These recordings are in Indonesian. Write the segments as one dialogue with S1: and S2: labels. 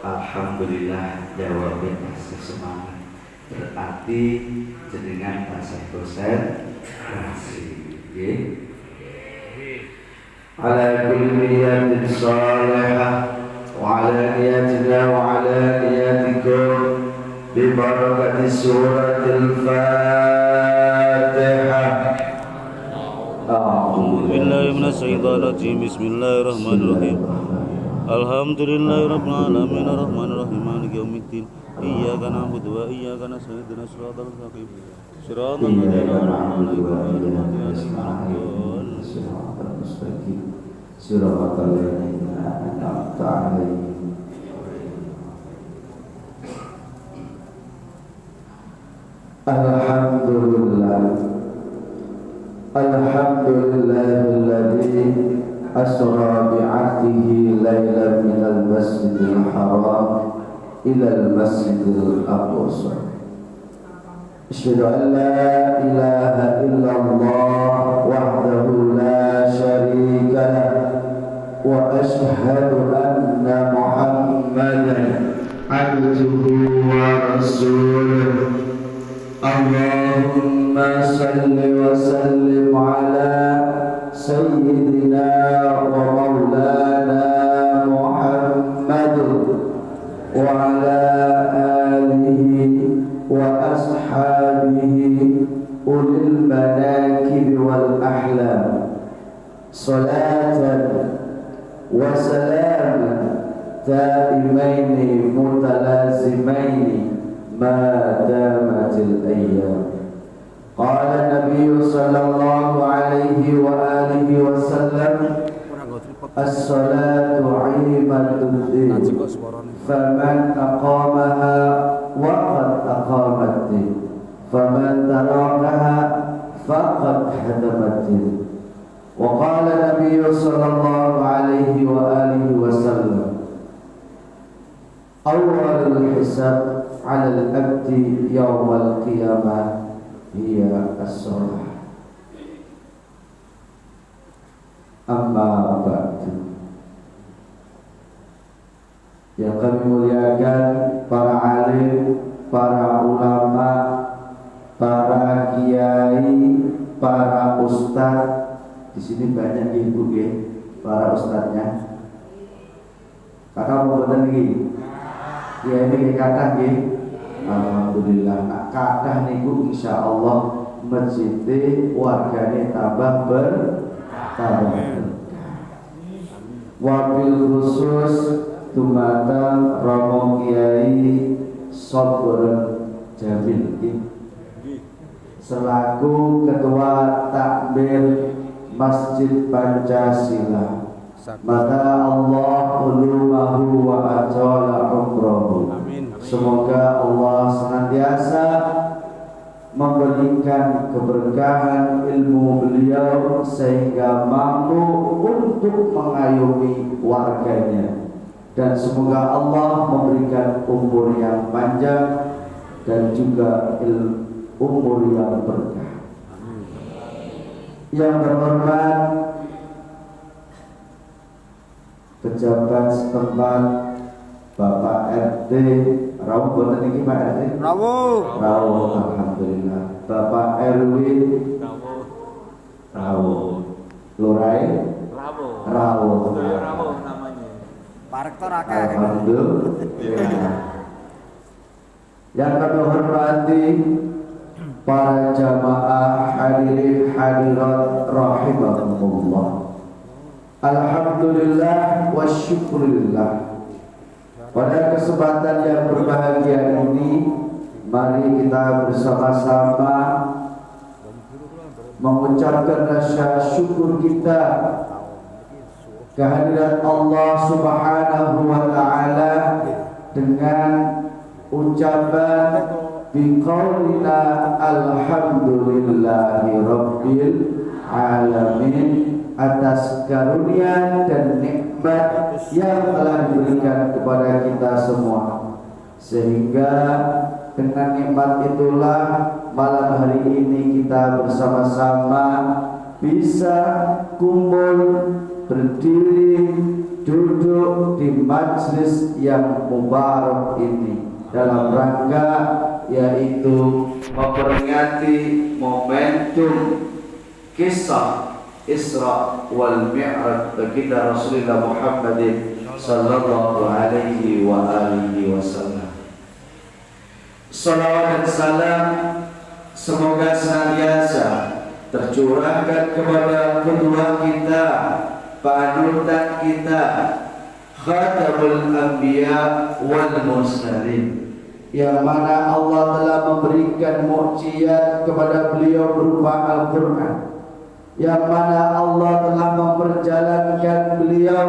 S1: Alhamdulillah jawabnya masih semangat. Berarti jenengan tasih konsentrasi. Nggih. Ala kulli niyatin salihah wa ala niyatina wa ala niyatikum bi barakati suratil Fatihah.
S2: A'udzu billahi minasyaitonir rajim. Bismillahirrahmanirrahim. Alhamdulillahirabbil alamin arrahmanir rahim maliki yaumiddin. Iyyaka na'budu wa iyyaka nasta'in ihdinas siratal mustaqim. Siratal ladzina an'amta 'alaihim
S1: siratal ladzina an'amta 'alaihim. Alhamdulillahilladzi asra bi'abdihi lailan minal masjidil haram ilal masjidil aqsa. Asyhadu an la ilaha illallah wahdahu la syarika lah wa asyhadu anna Muhammadan abduhu wa rasuluh. Allahumma salli wa sallim ala sayyidina wa maulana Muhammad wa ala alihi wa ashabihi ulil manakib wal ahlam. Salatan wa salaman daimaini mutalazimaini ma damatil ayyam. Qala Nabi sallallahu alaihi wa alihi wa sallam, as-salatu 'imaduddin, faman aqamaha waqad aqamaddin, faman tarakaha faqad hadamaddin. Wa qala Nabi sallallahu alaihi wa alihi wa sallam, awwalul hisab 'ala al-'abdi yawmal qiyamah hiya as-shalah. Amma ba'du. Yang kami muliakan para alim, para ulama, para kiai, para ustaz. Di sini banyak ibu nggih, para ustaznya. Kakak mau boten niki? Kiai niki kathah nggih. Alhamdulillah, nak kathah niku insyaallah masjid wargane tambah bertambah. Wabil khusus dumateng Romo Kiai Sabren Jamil selaku ketua takmir Masjid Pancasila. Maka Allah ulumahu wa ajala umrahu. Semoga Allah senantiasa memberikan keberkahan ilmu beliau sehingga mampu untuk mengayomi warganya, dan semoga Allah memberikan umur yang panjang dan juga umur yang berkah. Yang terhormat pejabat setempat, Bapak RT Rawuh, boten niki Pak RT? Rawuh. Alhamdulillah. Bapak RW Rawuh. Lurai Rawuh
S3: namanya. Pak Rektor akeh.
S1: Alhamdulillah. Yang kami hormati para jamaah hadirin hadirat rahimakumullah. Alhamdulillah wa syukurillah. Pada kesempatan yang berbahagia ini, mari kita bersama-sama mengucapkan rasa syukur kita kehadirat Allah Subhanahu wa taala dengan ucapan biqaulina alhamdulillahi rabbil alamin atas karunia dan nikmat yang telah diberikan kepada kita semua, sehingga dengan nikmat itulah malam hari ini kita bersama-sama bisa kumpul, berdiri, duduk di majlis yang mubarak ini dalam rangka yaitu memperingati momentum kisah Isra wal Mi'raj baginda Rasulullah Muhammadin sallallahu alaihi wa alihi wasallam. Salawat dan salam semoga senantiasa tercurahkan kepada kedua kita, panutan kita, khatamul anbiya wal mursalin, yang mana Allah telah memberikan mukjizat kepada beliau berupa Al-Quran, yang mana Allah telah memperjalankan beliau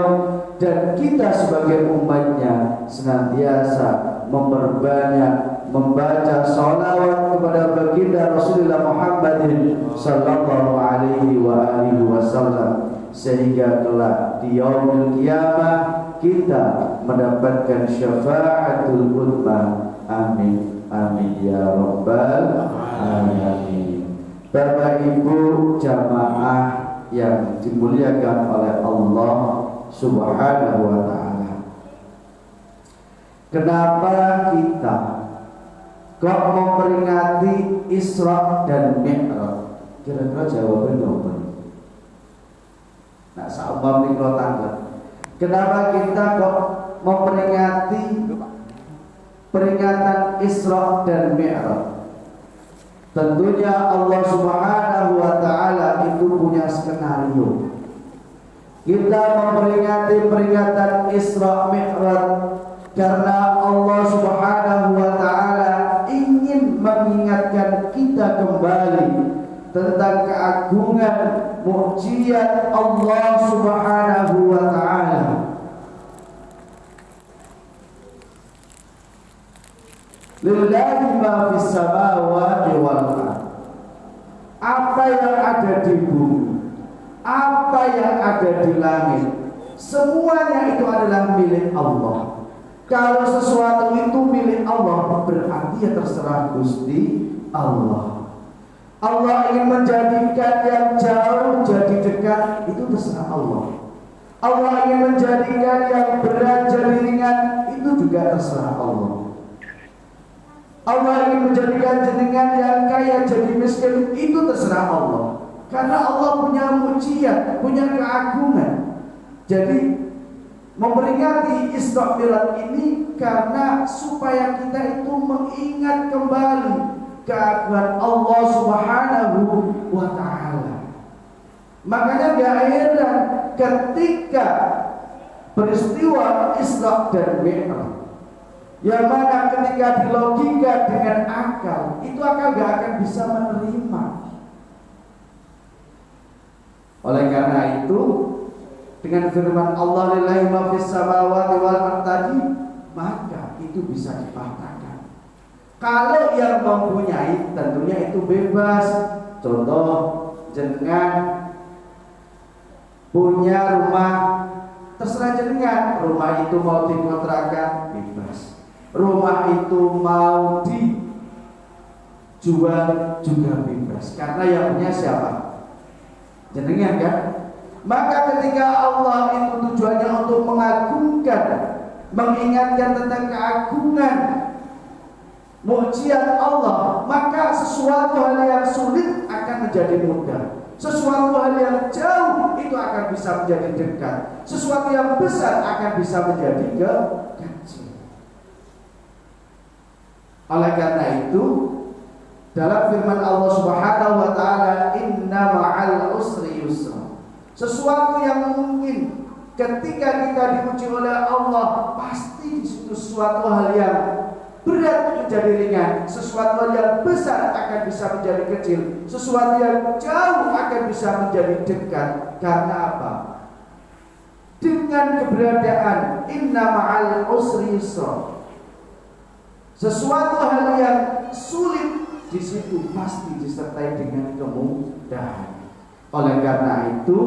S1: dan kita sebagai umatnya senantiasa memperbanyak membaca salawat kepada baginda Rasulullah Muhammadin sallallahu alaihi wa alihi wasallam, sehingga kelak di yaumil qiyamah kita mendapatkan syafaatul uzma. Amin amin ya rabbal alamin. Bapak Ibu jamaah yang dimuliakan oleh Allah Subhanahu wa taala, kenapa kita kok memperingati Isra dan Mi'raj? Kira-kira jawabannya apa? Nah, sahabat mikro tangga. Kenapa kita kok memperingati peringatan Isra dan Mi'raj? Tentunya Allah Subhanahu wa taala itu punya skenario. Kita memperingati peringatan Isra Mi'raj karena Allah Subhanahu wa taala ingin mengingatkan kita kembali tentang keagungan mukjizat Allah Subhanahu wa taala. Lillahi ma fis samawati wal ardh. Apa yang ada di bumi, apa yang ada di langit, semuanya itu adalah milik Allah. Kalau sesuatu itu milik Allah, berarti ya terserah Gusti Allah. Allah ingin menjadikan yang jauh jadi dekat, itu terserah Allah. Allah ingin menjadikan yang berat jadi ringan, itu juga terserah Allah. Allah ingin menjadikan jenengan yang kaya jadi miskin, itu terserah Allah. Karena Allah punya mujizat, punya keagungan. Jadi memperingati Isra Mi'raj ini karena supaya kita itu mengingat kembali keagungan Allah Subhanahu wa taala. Makanya gak heran ketika peristiwa Isra dan Mi'raj, yang mana ketika dilogika dengan akal, itu akal gak akan bisa menerima. Oleh karena itu, dengan firman Allah lillahi ma fis samawati wal ardh tadi, maka itu bisa dipatahkan. Kalau yang mempunyai tentunya itu bebas. Contoh, jenengan punya rumah, terserah jenengan. Rumah itu mau dikontrakan, bebas. Rumah itu mau dijual juga bebas. Karena yang punya siapa? Jenengan kan? Maka ketika Allah itu tujuannya untuk mengagungkan, mengingatkan tentang keagungan mukjizat Allah, maka sesuatu hal yang sulit akan menjadi mudah. Sesuatu hal yang jauh itu akan bisa menjadi dekat. Sesuatu yang besar akan bisa menjadi kecil. Oleh karena itu, dalam firman Allah Subhanahu wa taala, inna ma'al usri yusra. Sesuatu yang mungkin ketika kita diuji oleh Allah, pasti di situ sesuatu hal yang berat menjadi ringan, sesuatu hal yang besar akan bisa menjadi kecil, sesuatu yang jauh akan bisa menjadi dekat. Karena apa? Dengan keberadaan inna ma'al usri yusra, sesuatu hal yang sulit di situ pasti disertai dengan kemudahan. Oleh karena itu,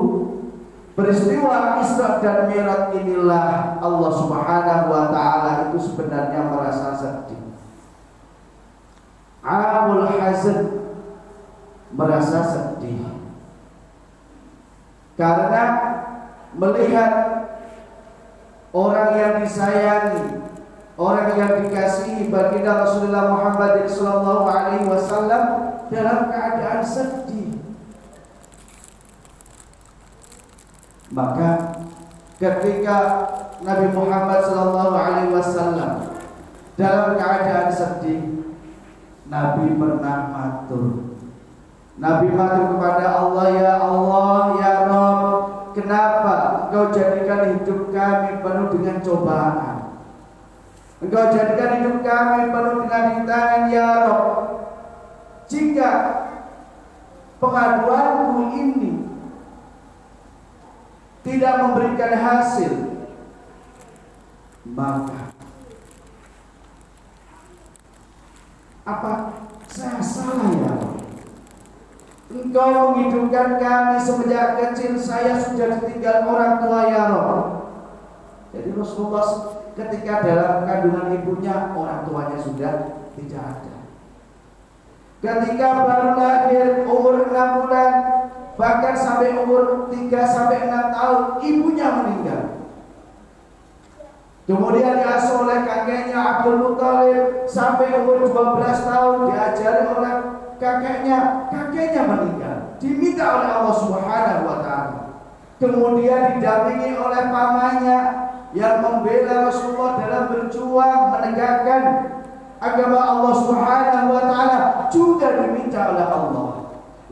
S1: peristiwa Isra dan Mi'raj inilah Allah Subhanahu wa taala itu sebenarnya merasa sedih. Amul hazan, merasa sedih karena melihat orang yang disayangi, orang yang dikasihi baginda Rasulullah Muhammad sallallahu alaihi wasallam dalam keadaan sedih. Maka ketika Nabi Muhammad sallallahu alaihi wasallam dalam keadaan sedih, Nabi pernah matur. Nabi matur kepada Allah, ya Allah, ya Rabb, kenapa Engkau jadikan hidup kami penuh dengan cobaan? Engkau jadikan hidup kami penuh dengan rintangan, ya Rabb. Jika pengaduanku ini tidak memberikan hasil, maka apa saya salah, ya Allah? Engkau menghidupkan kami semenjak kecil, saya sudah ditinggal orang tua, ya Rabb. Jadi Rasulullah ketika dalam kandungan ibunya, orang tuanya sudah tidak ada. Ketika baru lahir umur 6 bulan, bahkan sampai umur 3 sampai 6 tahun, ibunya meninggal. Kemudian diasuh oleh kakeknya Abdul Muthalib sampai umur 12 tahun, diajari oleh kakeknya meninggal. Diminta oleh Allah Subhanahu wa taala. Kemudian didampingi oleh pamannya yang membela Rasulullah dalam berjuang menegakkan agama Allah Subhanahu wa taala, juga diminta oleh Allah.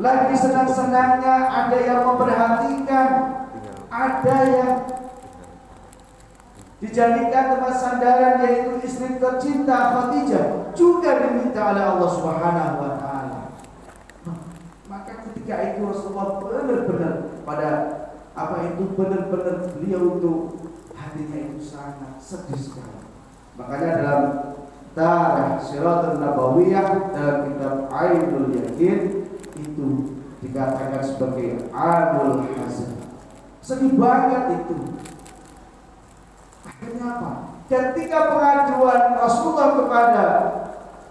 S1: Lagi senang-senangnya ada yang memperhatikan, ada yang dijadikan tempat sandaran, yaitu istri tercinta Khadijah, juga diminta oleh Allah Subhanahu wa taala. Maka ketika itu Rasulullah benar-benar benar-benar beliau itu hatinya itu sangat sedih sekali. Makanya dalam Tarikh Siratul Nabawiyah dalam kitab Ainul Yakin itu dikatakan sebagai amul hazan. Sedih banget itu. Akhirnya apa? Ketika pengaduan Rasulullah kepada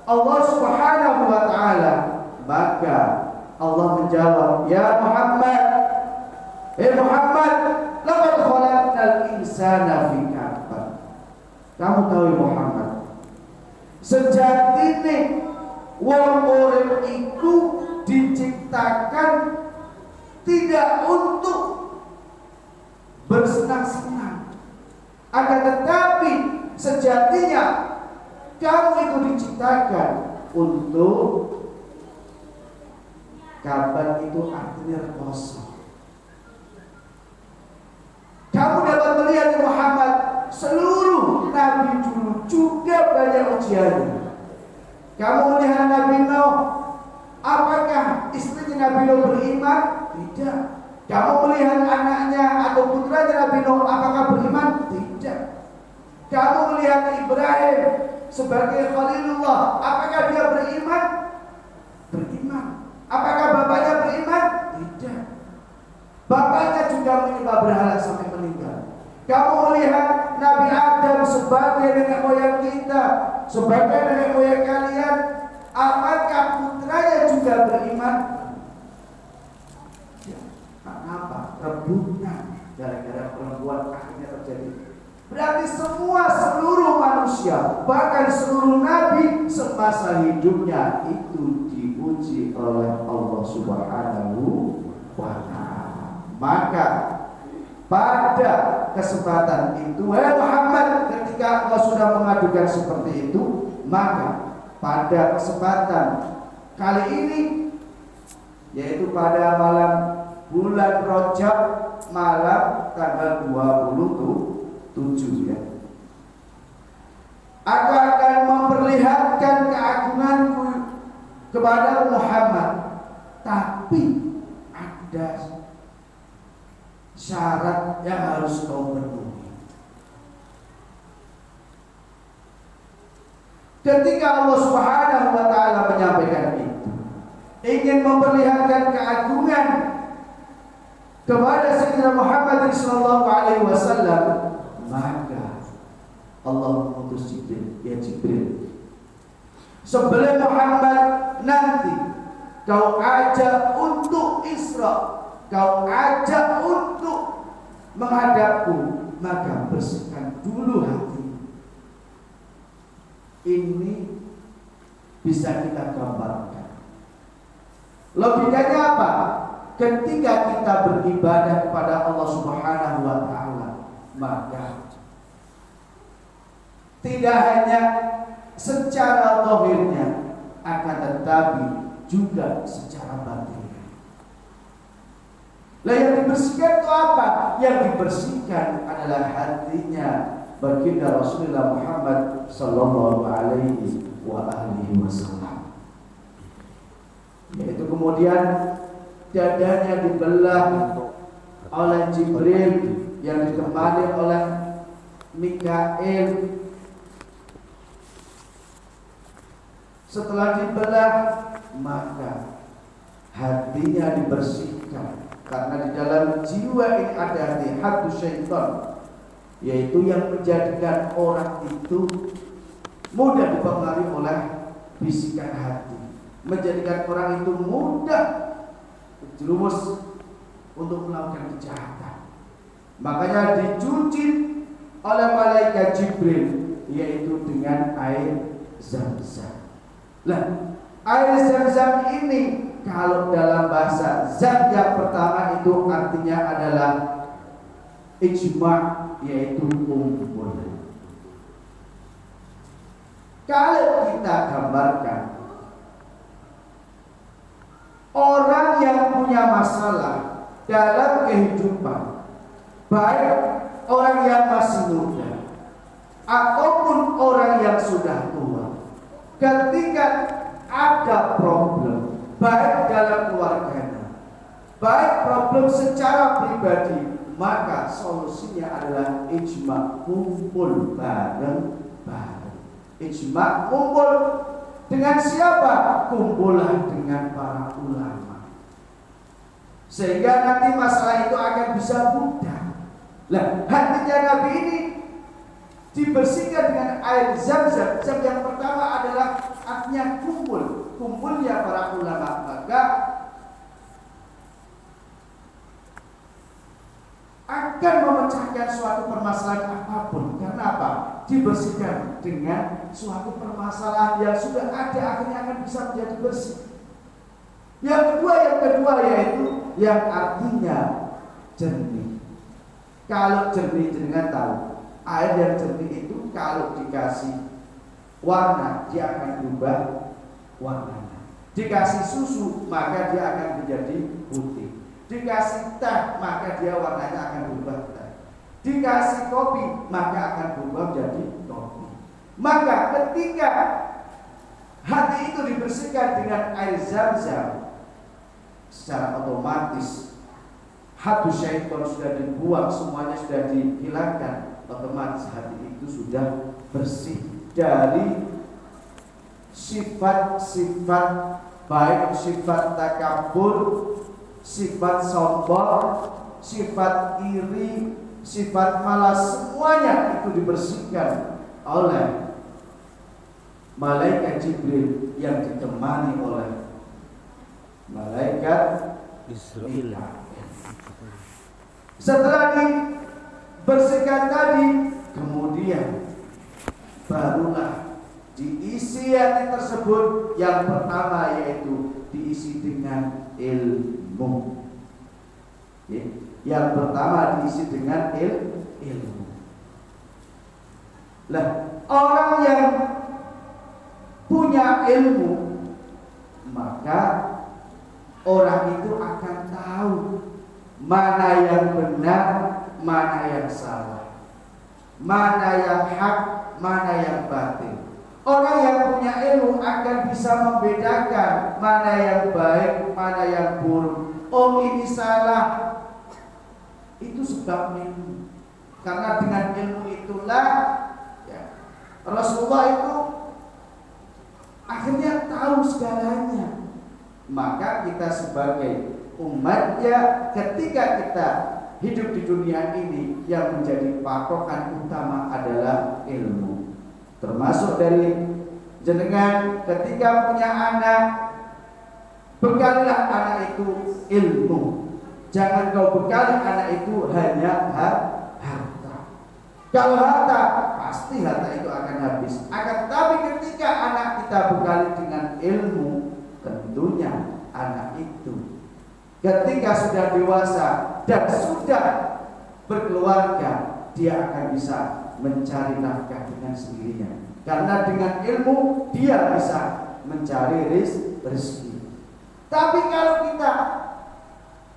S1: Allah Subhanahu wa taala, maka Allah menjawab, ya Muhammad, Muhammad, laqad khalaqnal insana fi kabad. Kamu tahu Muhammad, sejatine wong urip iku diciptakan tidak untuk bersenang-senang, akan tetapi sejatinya kamu itu diciptakan untuk kabar, itu artinya kosong. Kamu dapat melihat Muhammad, seluruh nabi dulu juga banyak ujiannya. Kamu melihat Nabi Nuh, apakah istrinya Nabi Nuh beriman? Tidak. Kamu melihat anaknya atau putranya Nabi Nuh, apakah beriman? Tidak. Kamu melihat Ibrahim sebagai Khalilullah, apakah dia beriman? Beriman. Apakah bapaknya beriman? Tidak. Bapaknya juga menyembah berhala sampai meninggal. Kamu melihat Nabi Adam sebagai nenek moyang kita, sebagai nenek moyang kalian, apakah putranya juga beriman? Ya, kenapa? Rebutan gara-gara perempuan akhirnya terjadi. Berarti seluruh manusia, bahkan seluruh nabi semasa hidupnya itu diuji oleh Allah Subhanahu wa taala. Maka pada kesempatan itu, Muhammad, ketika engkau sudah mengadukan seperti itu, maka pada kesempatan kali ini, yaitu pada malam bulan Rajab, malam tanggal 27 ya, aku akan memperlihatkan keagunganku kepada Muhammad, tapi ada syarat yang harus kau penuhi. Ketika Allah Subhanahu wa taala menyampaikan itu, ingin memperlihatkan keagungan kepada Sayyidina Muhammad sallallahu alaihi wasallam, maka Allah mengutus Jibril, ya Jibril, sebelum Muhammad nanti kau ajak untuk Isra, kau ajak untuk menghadapku, maka bersihkan dulu hati. Ini bisa kita gambarkan. Logikanya apa? Ketika kita beribadah kepada Allah Subhanahu wa taala, maka tidak hanya secara zahirnya, akan tetapi juga secara batinnya. Lah yang dibersihkan itu apa? Yang dibersihkan adalah hatinya baginda Rasulullah Muhammad sallallahu alaihi wa alihi wasallam. Yaitu kemudian dadanya dibelah oleh Jibril yang ditemani oleh Mikail. Setelah dibelah, maka hatinya dibersihkan, karena di dalam jiwa ini ada hati syaitan, yaitu yang menjadikan orang itu mudah dipengaruhi oleh bisikan hati, menjadikan orang itu mudah terjerumus untuk melakukan kejahatan. Makanya dicuci oleh malaikat Jibril, yaitu dengan air Zam-Zam. Lah, air Zam-Zam ini kalau dalam bahasa zam yang pertama itu artinya adalah ijma', yaitu kumpul. Kalau kita gambarkan orang yang punya masalah dalam kehidupan, baik orang yang masih muda ataupun orang yang sudah tua, ketika ada problem, baik dalam keluarganya, baik problem secara pribadi, maka solusinya adalah ijma', kumpul bareng-bareng. Ijma' kumpul dengan siapa? Kumpullah dengan para ulama, sehingga nanti masalah itu akan bisa mudah. Lah, hatinya Nabi ini dibersihkan dengan air Zam-Zam. Zam yang pertama adalah artinya kumpul, kumpulnya para ulama, maka akan memecahkan suatu permasalahan apapun. Karena apa? Dibersihkan dengan suatu permasalahan yang sudah ada, akhirnya akan bisa menjadi bersih. Yang kedua yaitu yang artinya jernih. Kalau jernih, jenengan tahu, air yang jernih itu kalau dikasih warna, dia akan berubah warnanya. Dikasih susu, maka dia akan menjadi putih. Dikasih teh, maka dia warnanya akan berubah teh. Dikasih kopi, maka akan berubah menjadi kopi. Maka ketika hati itu dibersihkan dengan air Zam-Zam, secara otomatis hati syaitan sudah dibuang, semuanya sudah dihilangkan. Otomatis hati itu sudah bersih dari sifat-sifat, baik sifat takabur, sifat sombong, sifat iri, sifat malas, semuanya itu dibersihkan oleh malaikat Jibril yang ditemani oleh malaikat Israil. Setelah dibersihkan tadi, kemudian barulah diisi hati tersebut. Yang pertama yaitu diisi dengan ilmu. Yang pertama diisi dengan ilmu. Lah, orang yang punya ilmu, maka orang itu akan tahu mana yang benar, mana yang salah, mana yang hak, mana yang batil. Orang yang punya ilmu akan bisa membedakan mana yang baik, mana yang buruk. Oh, ini salah. Itu sebab ilmu. Karena dengan ilmu itulah Rasulullah itu akhirnya tahu segalanya. Maka kita sebagai umatnya, ketika kita hidup di dunia ini, yang menjadi patokan utama adalah ilmu. Termasuk dari jenengan ketika punya anak, bekalilah anak itu ilmu. Jangan kau bekali anak itu hanya harta. Kalau harta, pasti harta itu akan habis. Akan tetapi ketika anak kita bekali dengan ilmu, tentunya anak itu ketika sudah dewasa dan sudah berkeluarga, dia akan bisa mencari nafkah dengan sendirinya. Karena dengan ilmu dia bisa mencari rezeki. Tapi kalau kita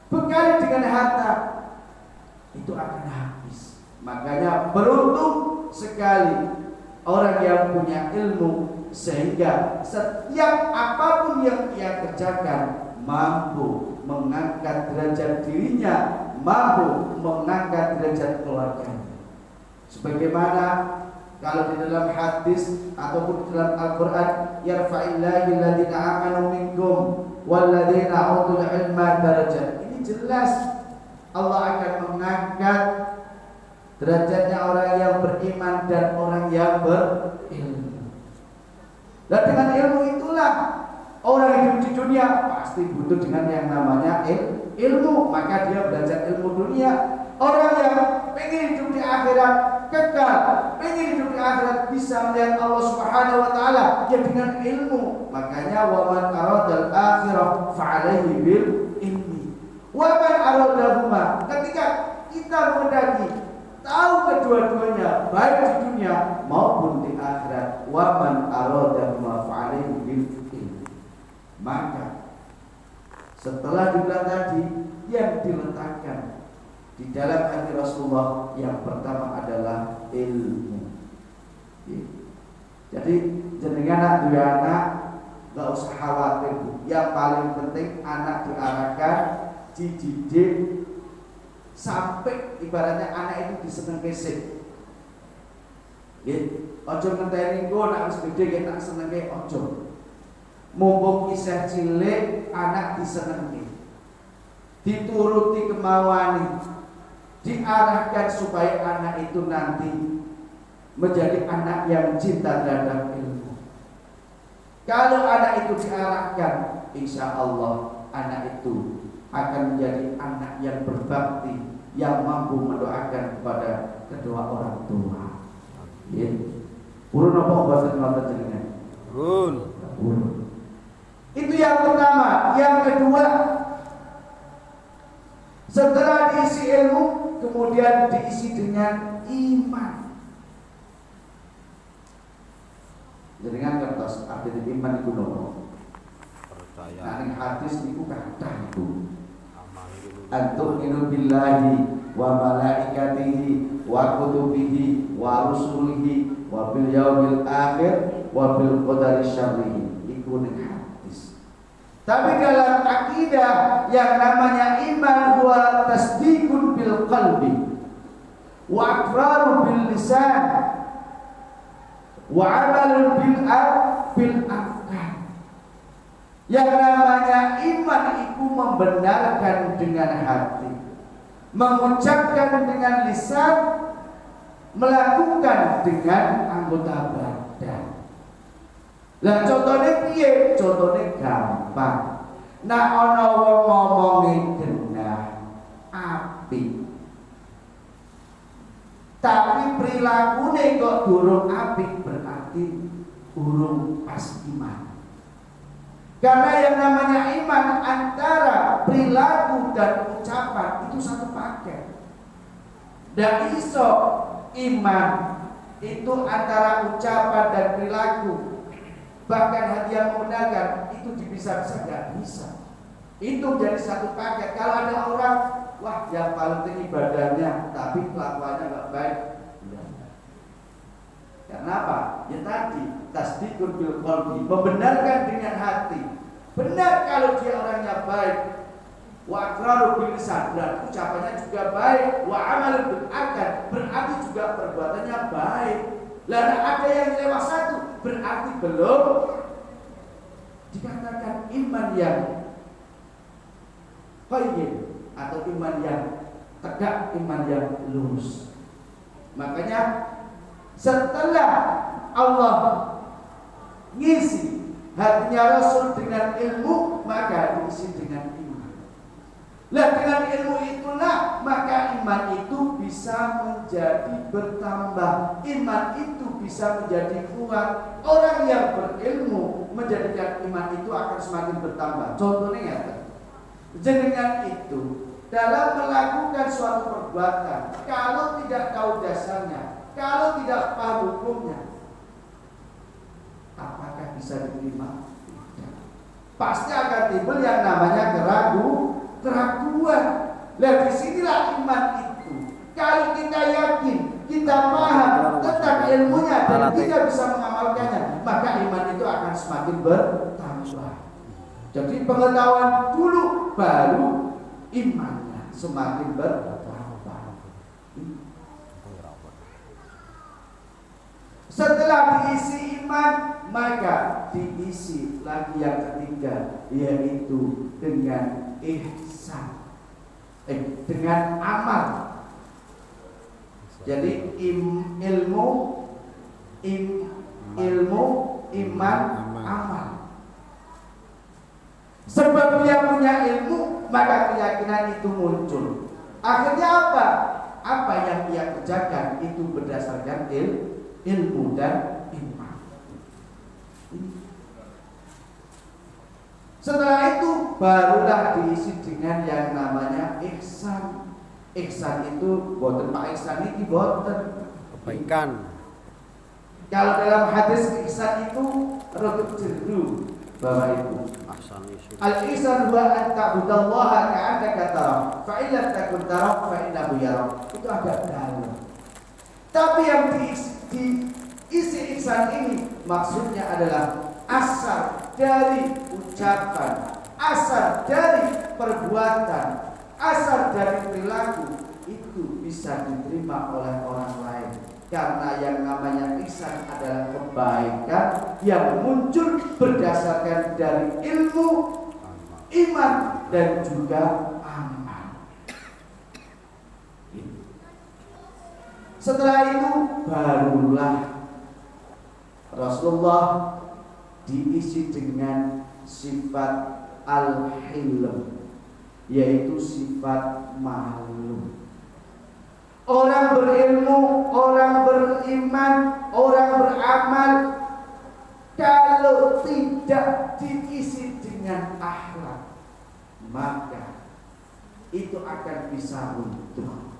S1: bekali dengan harta, itu akan habis. Makanya beruntung sekali orang yang punya ilmu, sehingga setiap apapun yang ia kerjakan mampu mengangkat derajat dirinya, mampu mengangkat derajat keluarganya. Sebagaimana kalau di dalam hadis ataupun di dalam Al-Quran, yarfa'illahu alladhina amanu minkum walladhina utul ilma darajat. Ini jelas Allah akan mengangkat derajatnya orang yang beriman dan orang yang berilmu. Dan dengan ilmu itulah orang hidup di dunia pasti butuh dengan yang namanya ilmu. Maka dia belajar ilmu dunia. Orang yang pengen hidup di akhirat kekal, pengen hidup di akhirat bisa melihat Allah Subhanahu wa taala, ya dengan ilmu. Makanya wa man aradal akhirah fa'alaihi bil ilmi. Wa man aradahuma, ketika kita menghendaki tahu kedua-duanya baik di dunia maupun di akhirat, wa man aradahuma fa'alaihi bil ilmi. Maka setelah dibilang tadi, yang diletakkan di dalam hati Rasulullah yang pertama adalah ilmu. Jadi jenengan dua anak gak usah khawatir. Yang paling penting anak diarahkan, dididik sampai ibaratnya anak itu diseneng kesik. Ojo ngenteni engko nek wis gedhe tak senenge ojo. Mumpung isih cilik anak disenengi, dituruti kemauan, diarahkan supaya anak itu nanti menjadi anak yang cinta terhadap ilmu. Kalau anak itu diarahkan, insya Allah anak itu akan menjadi anak yang berbakti, yang mampu mendoakan kepada kedua orang tua. Urun apa bahasa kenapa jenengan? Urun. Itu yang pertama. Yang kedua, setelah diisi ilmu, kemudian diisi dengan iman. Dengan kertas arti iman itu nopo. Percaya. Nah, ning hadis niku kathah itu. Antu'minu billahi wa malaikatihi wa kutubihi wa rusulihi wa bil yaumil akhir wa bil qadari syarrihi. Iku ning hadis. Tapi dalam akidah yang namanya iman huwa tasdiqun bil qalbi wa aqraru bil lisan wa amalun bil arkan. Yang namanya iman itu membenarkan dengan hati, mengucapkan dengan lisan, melakukan dengan anggota badan. Lah contohnya piye? Contohnya gampang. Nah ana wong ngomongi genah apik, tapi prilakune kok durung apik, berarti urung pas iman. Karena yang namanya iman antara perilaku dan ucapan itu satu paket. Dan iso iman itu antara ucapan dan perilaku, bahkan hati yang membenarkan itu dipisah-pisah, nggak bisa. Itu jadi satu paket. Kalau ada orang, wah yang paling tinggi badannya, tapi kelakuannya nggak baik. Kenapa? Ya tadi tasdiqun bil qalbi, membenarkan dengan hati. Benar kalau dia orangnya baik. Wa aqraru bil lisan, berarti ucapannya juga baik. Wa amalun bil arkan, berarti juga perbuatannya baik. Lah ada yang lewat satu, berarti belum dikatakan iman yang qayyim atau iman yang tegak, iman yang lurus. Makanya setelah Allah ngisi hatinya Rasul dengan ilmu, maka diisi dengan iman. Lah dengan ilmu itulah maka iman itu bisa menjadi bertambah. Iman itu bisa menjadi kuat. Orang yang berilmu menjadikan iman itu akan semakin bertambah. Contohnya ya, dengan itu dalam melakukan suatu perbuatan, kalau tidak tahu dasarnya, kalau tidak paham hukumnya, apakah bisa diterima? Pasti akan timbul yang namanya keraguan. Nah, disinilah iman itu. Kalau kita yakin, kita paham tentang ilmunya dan tidak bisa mengamalkannya, maka iman itu akan semakin bertambah. Jadi pengetahuan dulu baru imannya semakin bertambah. Setelah diisi iman, maka diisi lagi yang ketiga, yaitu dengan ihsan, dengan amal. Jadi ilmu, iman, amal. Sebab dia punya ilmu, maka keyakinan itu muncul. Akhirnya apa? Apa yang dia kerjakan itu berdasarkan ilmu dan iman. Setelah itu barulah diisi dengan yang namanya ihsan. Ihsan itu boten Pak ihsan ini boten
S3: kebaikan.
S1: Kalau dalam hadis ihsan itu rukun jeru Bapak Ibu. Al-ihsan huwa an ta'budallaha ka'annaka tarah, fa in lam takun tarah fa innahu yarak. Itu agak dalam. Tapi yang diisi ihsan ini maksudnya adalah asal dari ucapan, asal dari perbuatan, asal dari perilaku itu bisa diterima oleh orang lain. Karena yang namanya ihsan adalah kebaikan yang muncul berdasarkan dari ilmu, iman, dan juga amal. Setelah itu barulah Rasulullah diisi dengan sifat al-hilm, yaitu sifat malu. Orang berilmu, orang beriman, orang beramal, kalau tidak diisi dengan akhlak, maka itu akan bisa runtuh.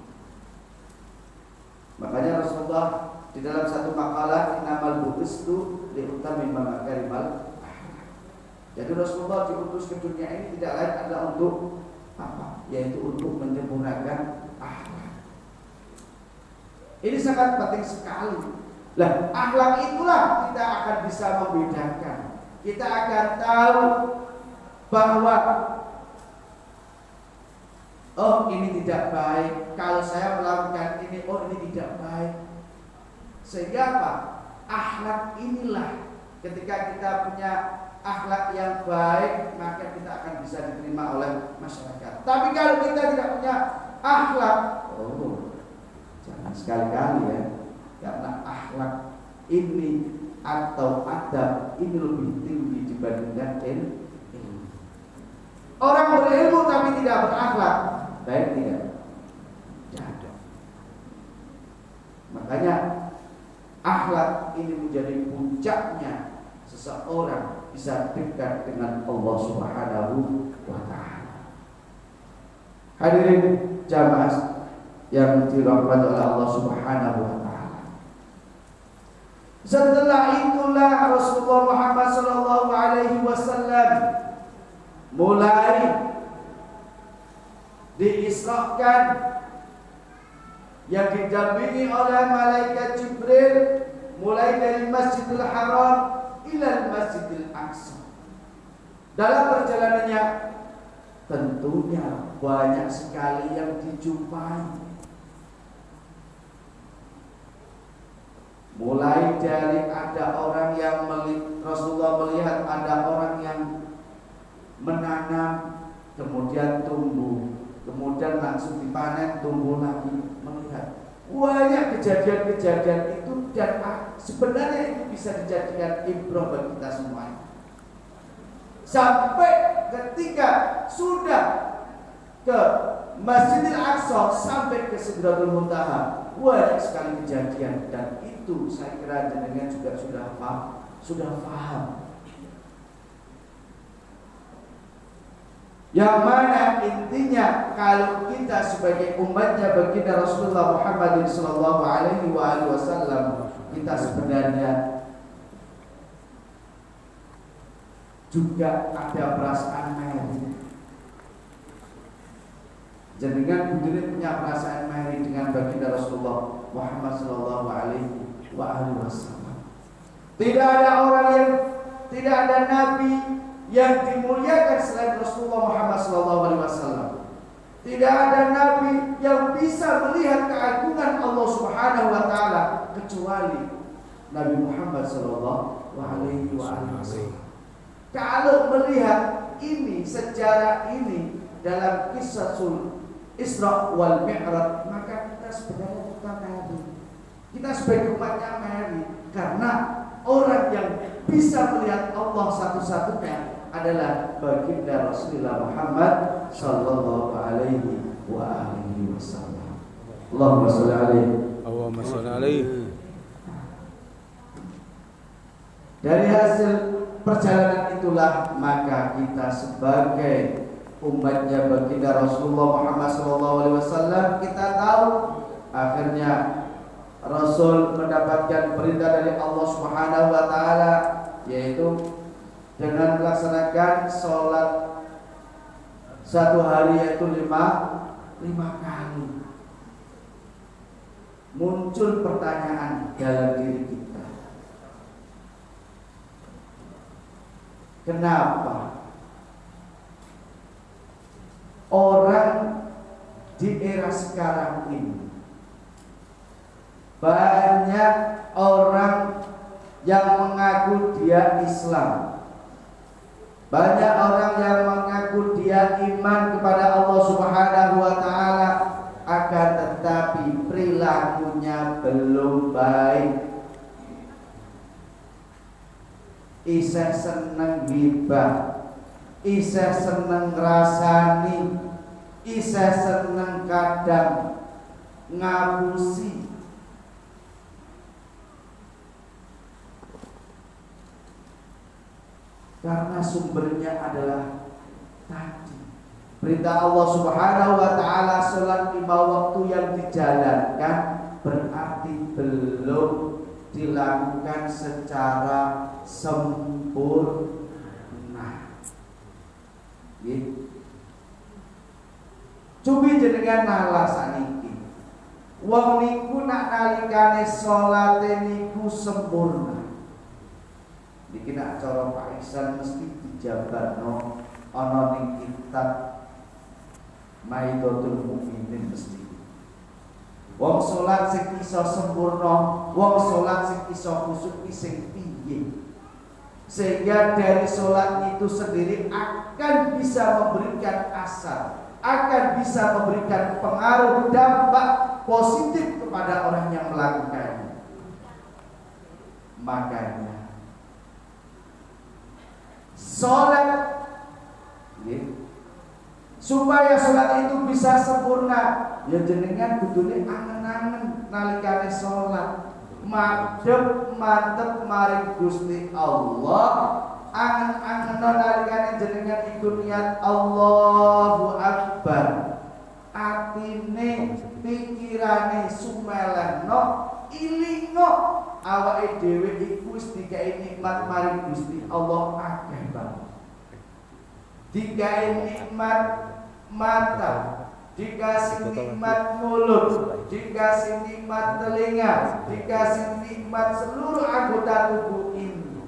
S1: Makanya Rasulullah di dalam satu makalah, innamal bu'istu liutammima makarimal akhlak. Jadi Rasulullah diutus ke dunia ini tidak lain adalah untuk apa? Yaitu untuk menyempurnakan akhlak. Ini sangat penting sekali. Lah, akhlak itulah kita akan bisa membedakan. Kita akan tahu bahwa oh ini tidak baik. Kalau saya melakukan ini, oh ini tidak baik. Sehingga apa? Akhlak inilah ketika kita punya akhlak yang baik, maka kita akan bisa diterima oleh masyarakat. Tapi kalau kita tidak punya akhlak, oh jangan sekali-kali ya, karena akhlak ini atau adab ini lebih tinggi dibandingkan ilmu. Orang berilmu tapi tidak berakhlak, baik tidak? Tidak. Makanya akhlak ini menjadi puncaknya seseorang bisa dekat dengan Allah Subhanahu wa ta'ala. Hadirin jamaah yang dirahmati oleh Allah Subhanahu wa ta'ala. Setelah itulah Rasulullah Muhammad sallallahu alaihi wasallam mulai diisrakan yang didampingi oleh malaikat Jibril mulai dari Masjidil Haram ila Masjidil Aqsa. Dalam perjalanannya tentunya banyak sekali yang dijumpai. Mulai dari ada orang yang Rasulullah melihat ada orang yang menanam kemudian tumbuh, kemudian langsung dipanen tumbuh lagi, melihat banyak kejadian-kejadian itu dan sebenarnya itu bisa dijadikan ibrah bagi kita semuanya. Sampai ketika sudah ke Masjidil Aqsa sampai ke Sidratul Muntaha. Banyak sekali kejadian dan itu saya kira jenengan juga sudah paham. Yang mana intinya kalau kita sebagai umatnya baginda Rasulullah Muhammad sallallahu alaihi wasallam, kita sebenarnya juga ada perasaan meri. Jenengan bundine punya perasaan meri dengan baginda Rasulullah Muhammad sallallahu alaihi wasallam. Tidak ada nabi yang dimuliakan selain Rasulullah Muhammad SAW. Tidak ada nabi yang bisa melihat keagungan Allah Subhanahu wa taala kecuali Nabi Muhammad SAW. Kalau melihat ini, sejarah ini dalam kisah Isra wal Mi'raj, maka kita sebenarnya bukan nabi. Kita sebagai umatnya meri karena orang yang bisa melihat Allah satu-satunya adalah baginda Rasulullah Muhammad sallallahu alaihi wasallam. Allahumma shalli alaihi.
S2: Allahumma shalli alaihi.
S1: Dari hasil perjalanan itulah maka kita sebagai umatnya baginda Rasulullah Muhammad sallallahu alaihi wasallam, kita tahu akhirnya Rasul mendapatkan perintah dari Allah Subhanahu wa taala, yaitu dengan melaksanakan sholat satu hari yaitu lima kali. Muncul pertanyaan dalam diri kita, kenapa orang di era sekarang ini banyak orang yang mengaku dia Islam, banyak orang yang mengaku dia iman kepada Allah Subhanahu wa taala, akan tetapi perilakunya belum baik. Isih seneng gibah, isih seneng ngrasani, isih seneng kadang ngapusi. Karena sumbernya adalah tadi perintah Allah Subhanahu wa taala, salat 5 waktu yang dijalankan berarti belum dilakukan secara sempurna. Cobi jenengan nalar saniki. Wong niku nak nalikane salate niku sempurna. Niki nak cara Pak Ihsan mesti dijabarno ana ning kitab Maidatul Mukminin mesti. Wong salat sing iso sempurna, wong salat sing iso khusyuk sing piye? Sehingga dari salat itu sendiri akan bisa memberikan asar, akan bisa memberikan pengaruh dampak positif kepada orang yang melakukannya. Makanya sholat, supaya sholat itu bisa sempurna, ya jenengan kudune angen-angen nalikane sholat, madhep mantep maring Gusti Allah, angen-angen nalikane jenengan iku niat Allahu Akbar, atine pikirane sumelehno ilingo awake dhewe iku wis dikai nikmat maring Gusti Allah akeh banget. Dikai nikmat mata, dikasih nikmat mulut, dikasih nikmat telinga, dikasih nikmat seluruh anggota tubuh ini.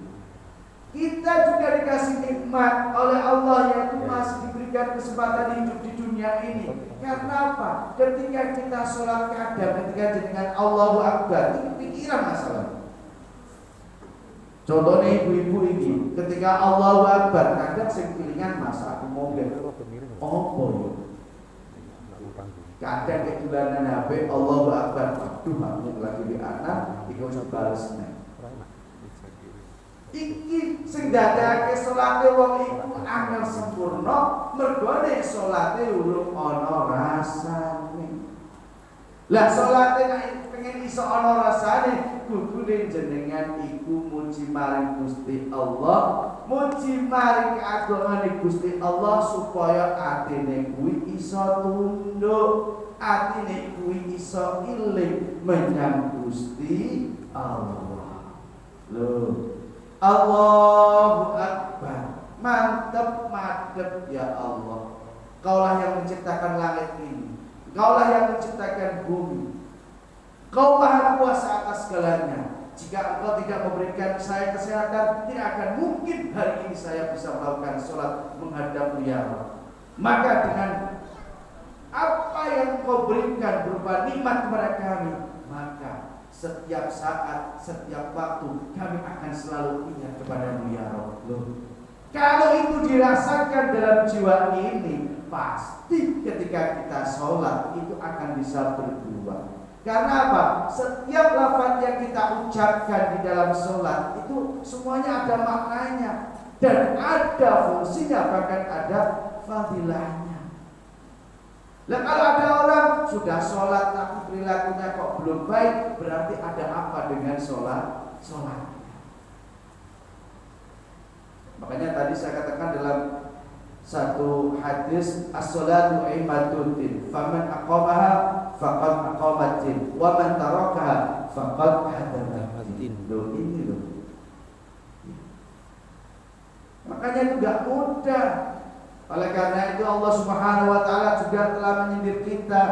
S1: Kita juga dikasih nikmat oleh Allah, yaitu masih diberikan kesempatan hidup di dunia ini. Karena apa? Ketika kita sholat kadang, ketika dengan Allahu Akbar, ini pikiran masalah. Contohnya ibu-ibu ini, ketika Allahu Akbar, kadang sing pilingan masa aku mau gak opo ya. Kadang ketulanan HP Allahu Akbar, aduh aku lagi di anak, iku wis bales nek. Iki sing dadake salate wong iku angel sempurna, mergone salate urung ana rasane. Lah salate nek pengen iso ana rasane kudune jenengan iku muji maring Gusti Allah, muji maring keagungane Gusti Allah supaya atine kuwi iso tunduk, atine kuwi iso iling menyang Gusti Allah. Loh, Allahu Akbar. Mantap, madep ya Allah. Kaulah yang menciptakan langit ini, Kaulah yang menciptakan bumi. Kau maha kuasa atas segalanya. Jika Engkau tidak memberikan saya kesehatan, tidak akan mungkin hari ini saya bisa melakukan sholat menghadap-Mu ya Allah. Maka dengan apa yang Engkau berikan berupa nikmat kepada kami, maka setiap saat, setiap waktu kami akan selalu ingat kepada-Mu ya Allah. Kalau itu dirasakan dalam jiwa ini, pasti ketika kita sholat itu akan bisa berbuah. Karena apa? Setiap lafaz yang kita ucapkan di dalam sholat itu semuanya ada maknanya dan ada fungsinya, bahkan ada fadilahnya. Nah, kalau ada orang sudah sholat tapi perilakunya kok belum baik, berarti ada apa dengan sholat? Makanya tadi saya katakan dalam satu hadis, as-sholatu imaduddin, faman aqamaha faqad aqamatin, wa man tarakaha faqad hadamatin. Loh, ini loh. Makanya itu enggak mudah. Oleh karena itu Allah Subhanahu wa taala juga telah menyindir kita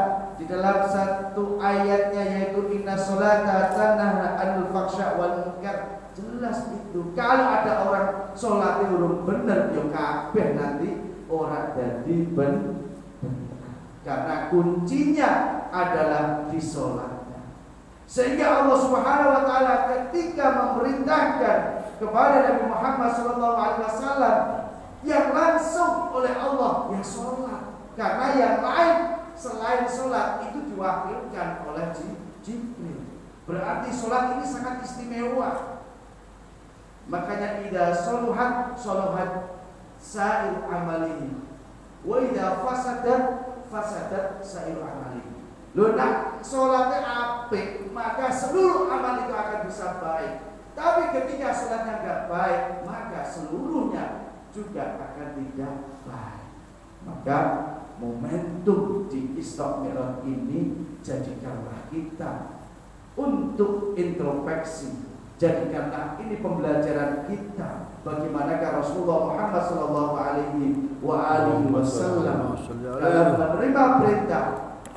S1: di dalam satu ayatnya, yaitu inna sholata tanha 'anil fahsya wal munkar. Jelas itu. Kalau ada orang sholatnya urung bener, ya kabeh nanti orang jadi bener. Karena kuncinya adalah di sholatnya. Sehingga Allah Subhanahu wa taala ketika memerintahkan kepada Nabi Muhammad SAW yang langsung oleh Allah, ya sholat. Karena yang lain selain sholat itu diwakilkan oleh Jibril. Berarti sholat ini sangat istimewa. Makanya idza saluhat sa'ir amalihi, wa idza fasadat sa'ir amalihi. Loh, nak salatnya apik, maka seluruh amal itu akan bisa baik. Tapi ketika salatnya enggak baik, maka seluruhnya juga akan tidak baik. Maka momentum di Isra Mi'raj ini jadikanlah kita untuk introspeksi. Jadikanlah ini pembelajaran kita bagaimana Rasulullah Muhammad sallallahu alaihi wasallam dalam menerima perintah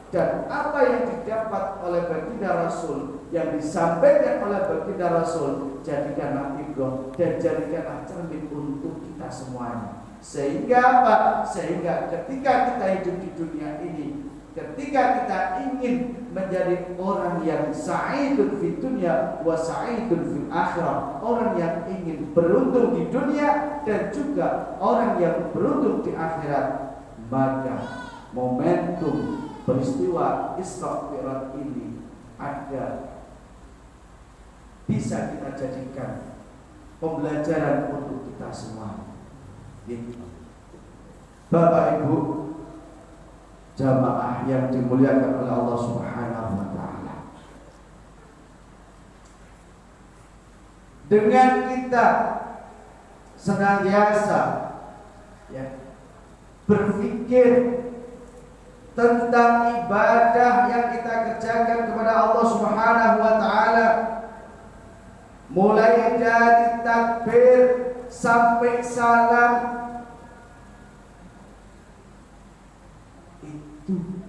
S1: dan apa yang didapat oleh baginda Rasul, yang disampaikan oleh baginda Rasul, jadikanlah ibrah dan jadikanlah cermin untuk kita semuanya. Sehingga apa? Sehingga ketika kita hidup di dunia ini, ketika kita ingin menjadi orang yang sa'idun fi dunya wa sa'idun fil akhirah, orang yang ingin beruntung di dunia dan juga orang yang beruntung di akhirat, maka momentum peristiwa Isra Mi'raj ini ada bisa kita jadikan pembelajaran untuk kita semua. Bapak Ibu jamaah yang dimuliakan oleh Allah Subhanahu wa taala. Dengan kita senantiasa berpikir tentang ibadah yang kita kerjakan kepada Allah Subhanahu wa taala, mulai dari takbir sampai salam,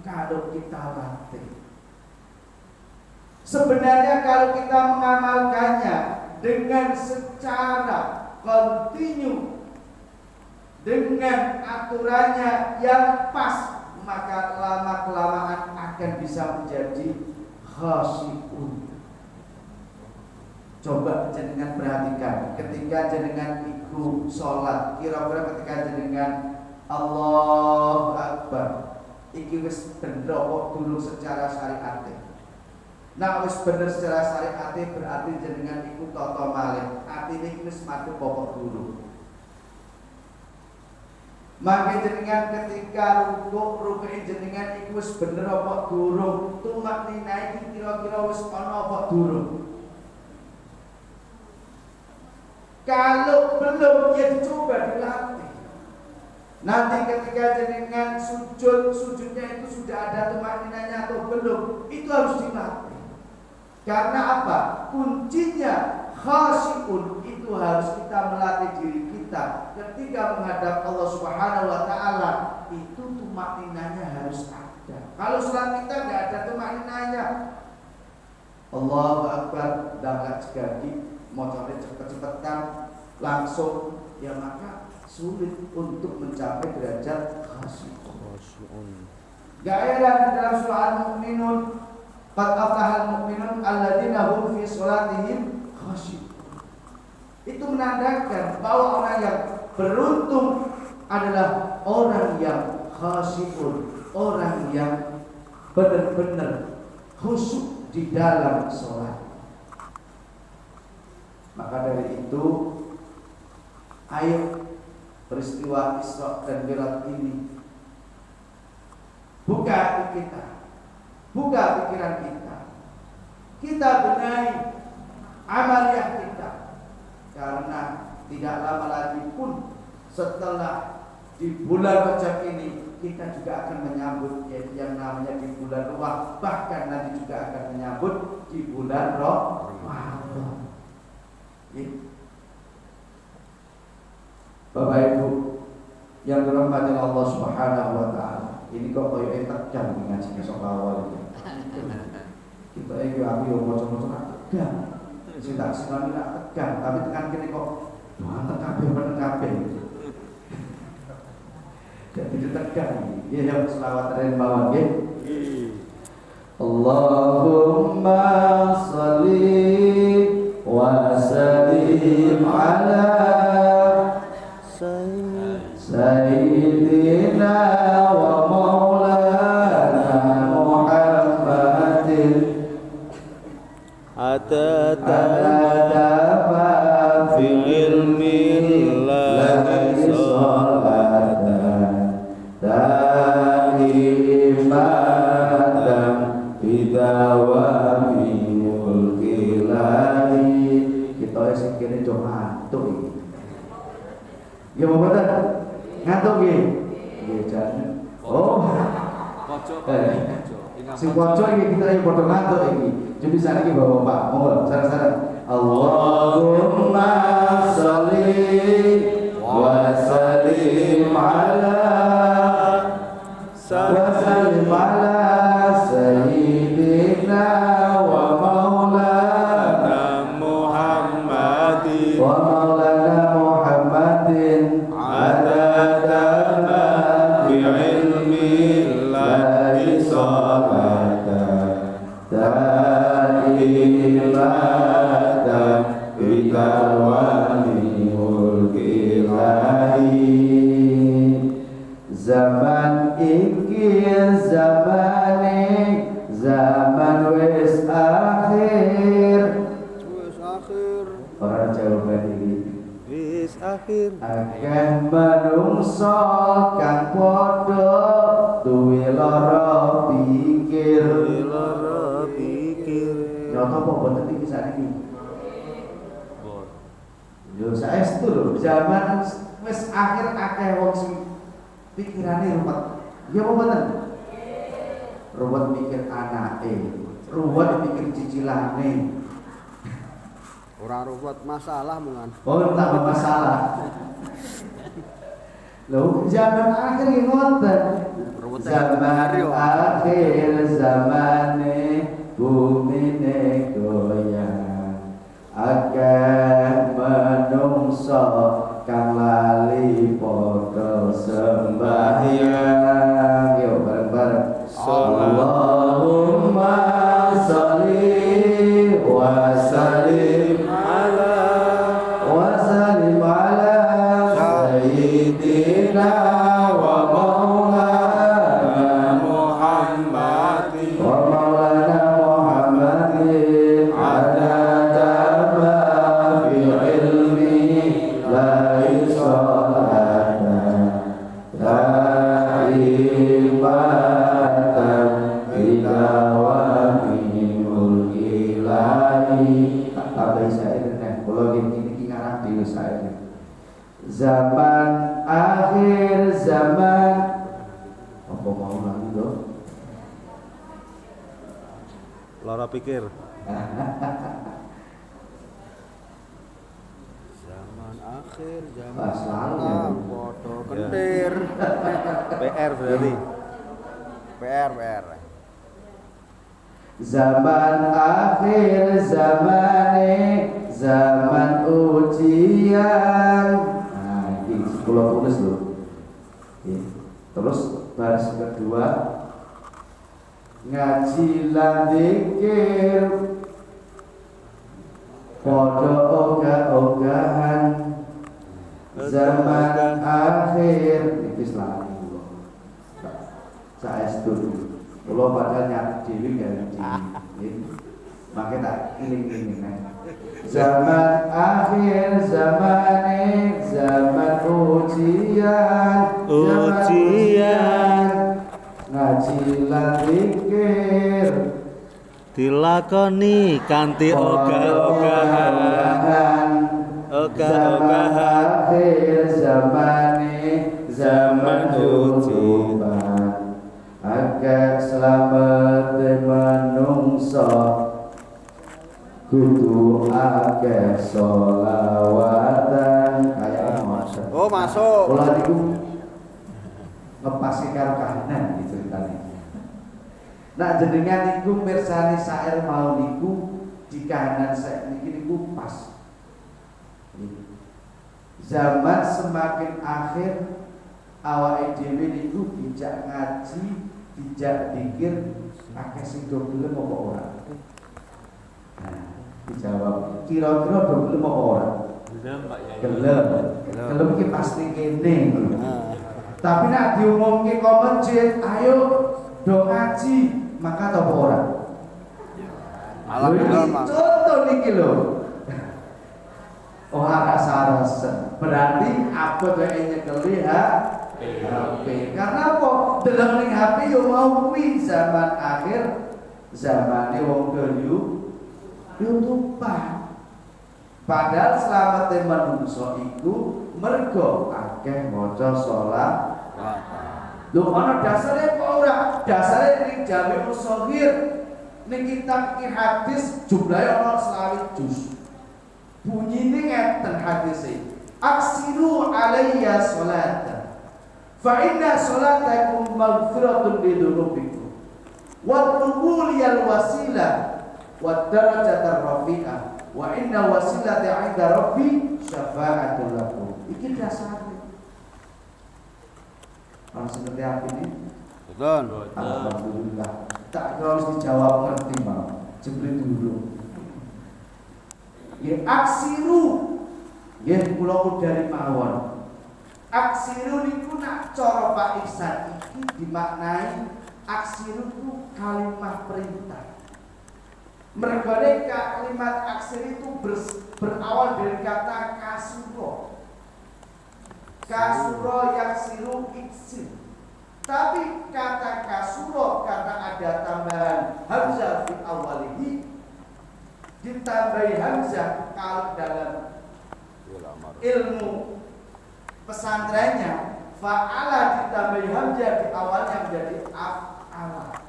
S1: kalau kita latih. Sebenarnya kalau kita mengamalkannya dengan secara kontinu, dengan aturannya yang pas, maka lama-kelamaan akan bisa menjadi khasyi'un. Coba jenengan perhatikan ketika jenengan iku sholat, kira-kira ketika jenengan Allahu Akbar, iki wis bener kok dulu secara syariat. Nah wis bener secara syariat berarti jenengan iku tata malih, atine wis madhep pokok dulu. Maka jenengan ketika rukuk jenengan iku wis bener apa durung, tumak nina iki kira-kira wis ana apa durung. Kalau belum ya coba dilatih. Nanti ketika jenengan sujudnya itu sudah ada tumak ninanya atau belum, itu harus dilatih. Karena apa? Kuncinya khasyi'un, itu harus kita melatih diri kita ketika menghadap Allah Subhanahu wa taala, itu tumak ninanya harus ada. Kalau salat kita enggak ada tumak ninanya, Allahu Akbar, dangkat sekali, motornya cepet-cepetan langsung, ya maka sulit untuk mencapai derajat khasyi'un. Gak heran dalam surah Al-Mu'minun, qad aflahal mu'minun alladzina hum fi sholatihim khasyi'un. Itu menandakan bahwa orang yang beruntung adalah orang yang khasyi'un, orang yang benar-benar khusyuk di dalam sholat. Maka dari itu, ayo peristiwa Isra dan Mi'raj ini buka hati kita, buka pikiran kita, kita benahi amaliyah kita. Karena tidak lama lagi pun setelah di bulan Rajab ini kita juga akan menyambut yang namanya di bulan Ruah, bahkan nanti juga akan menyambut di bulan Ramadan. Bapak Ibu yang dirahmati Allah Subhanahu wa taala, ini kok koyo tegang ngaji besok awal iki. Kita iki aku yo maca-maca tegang. Sing tak sinani nak tegang, tapi tekan kene kok wonten kabeh. Jadi tegang. Ya yang selawat dan bawah nggih. Allahumma shalli wa sallim ala sayyidina wa maulana Muhammadin atatafa fi ilmillahi salatan daimatan bidawami mulkilahi. Kita sing kene do ngantuk iki. Ya mboten ngantuk nggih. Nggih jan. Oh. Pojok. Sing pojok iki kita iki padha ngantuk iki. Jadi sana iki Bapak, monggo sareng-sareng. Allahumma sholli wa sallim ala sayyidina wa maulana Muhammadin adada bi ilmi lahi salatan daimatan bidawami mulkilahi. Zaman iki zaman wis akhir. Orang jawaban iki wis akhir. Akeh manungsa kang padha duwe lara pikir. Nyata apa boten iki sakniki? Yo saestu lho, zaman wis akhir akeh wong sing pikirane ruwet. Ya apa boten? Ruwet mikir anake, ruwet mikir cicilane.
S3: Ora ruwet masalah mungan.
S1: Oh, tambah masalah. Lho, zaman akhir iki ngoten. Zaman akhir zamane bumine goyang. Akeh manungsa kang lali padha sembahyang. Yo bareng-bareng. Allahumma sholli wa sallim ala sayyidina wa maulana Muhammadin adada ma fi ilmi la ngarang dhewe saiki. Zaman akhir zaman apa mau lagi lho?
S2: Lara pikir.
S3: Zaman akhir, zaman
S1: Ah, selalu ya.
S3: foto kentir.
S2: PR berarti.
S3: PR.
S1: Zaman akhir zamane zaman ujian. Nah, ini kula tulis lho. Oke. Terus baris kedua ngaji lan zikir padha ogah-ogahan zaman akhir iki selalu kula. Saestu kula padahal nyat dhewe gak ngerti. Maka tak iling-iling zaman akhir zamane zaman ujian ngaji lan zikir
S2: Dilakoni kanthi ogah-ogahan. Ogah-ogahan.
S1: akhir zamane zaman ujian agak selamat menungso kudu akeh sholawatan kayak masuk.
S3: Oh, masuk.
S1: Kula niku ngepasi karo kahanan gitu ceritane. Nah jenengan niku mirsani syair mau niku di kahanan saya niki niku pas. Zaman semakin akhir awake dhewe niku dijak ngaji, dijak zikir, akeh sing do gelem apa ora? Nah, dijawab kira-kira do gelem apa ora? Gelem iki pasti kene. Tapi nek diumumke kok masjid, ayo do ngaji, maka apa ora?
S3: Alhamdulillah, Mas.
S1: Contoh niki lho. Oh, rasa-rasa. Berarti apa wae nyekeli HP. Karena apa? Deleng ning HP yo mau kuwi zaman akhir, zamane wong dulu YouTubean. Padahal selamat manungsa iku mergo akeh maca sholat. Lho ana dasare apa ora? Dasare ning Jami' Shaghir ning kitab hadis jumlahe ana 20 juz. Bunyine ngeten hadise. Aksiru alayya sholatan. Fa inna sholatakum maghfiratun lidunubikum. Wa tubuliyal wasilah wa darajatar rafi'ah. Wa inna wasilati 'inda rabbi syafa'atul lakum. Iki dasare. Langsung ngerti apa ini?
S3: Betul.
S1: Alhamdulillah. Tak harus dijawab ngerti mau. Jebule dulu. Ya aksiru. Ya kula dari mawon. Aksiru niku nak cara Pak Ihsan iki dimaknai aksiru itu kalimat perintah. Mergane kalimat aksir itu berawal dari kata kasuro. Kasuro yang siru iksir. Tapi kata kasuro karena ada tambahan hamzah di awalihi, ditambahi hamzah kalau dalam ilmu pesantrennya fa'ala ditambahi hamzah di awalnya menjadi af'ala.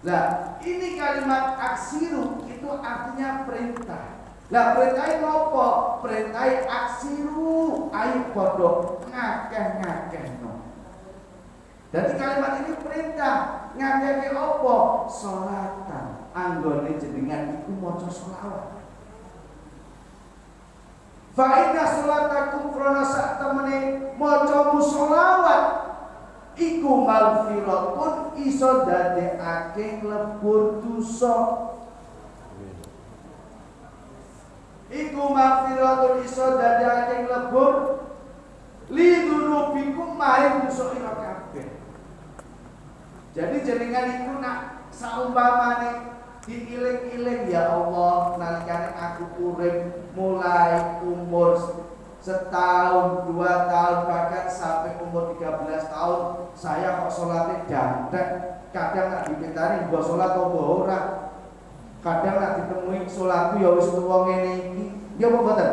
S1: Nah, ini kalimat aksiru itu artinya perintah. Lah perintah apa? Perintah aksiru ayo padha ngakeh-ngakehno. Jadi kalimat ini perintah, ngakeh apa? Sholatan. Anggone jenengan iku maca sholawat. Fa inna sholatakum krana sak temene maca sholawat iku maghfiratun iso dadekake lebur dosa. Iku maghfiratun iso dadekake lebur lidunubikum maring dosa ira kabeh. Jadi jenengan iku nak saumpamane diiling-iling ya Allah nalikane aku urip mulai umur setahun, 2 tahun, bahkan sampai umur 13 tahun saya kok sholatnya dantek. Kadang tak dipintari mbok sholat apa ora. Kadang nek ditemui salat ya wis tuwa ngene iki, ya apa mboten?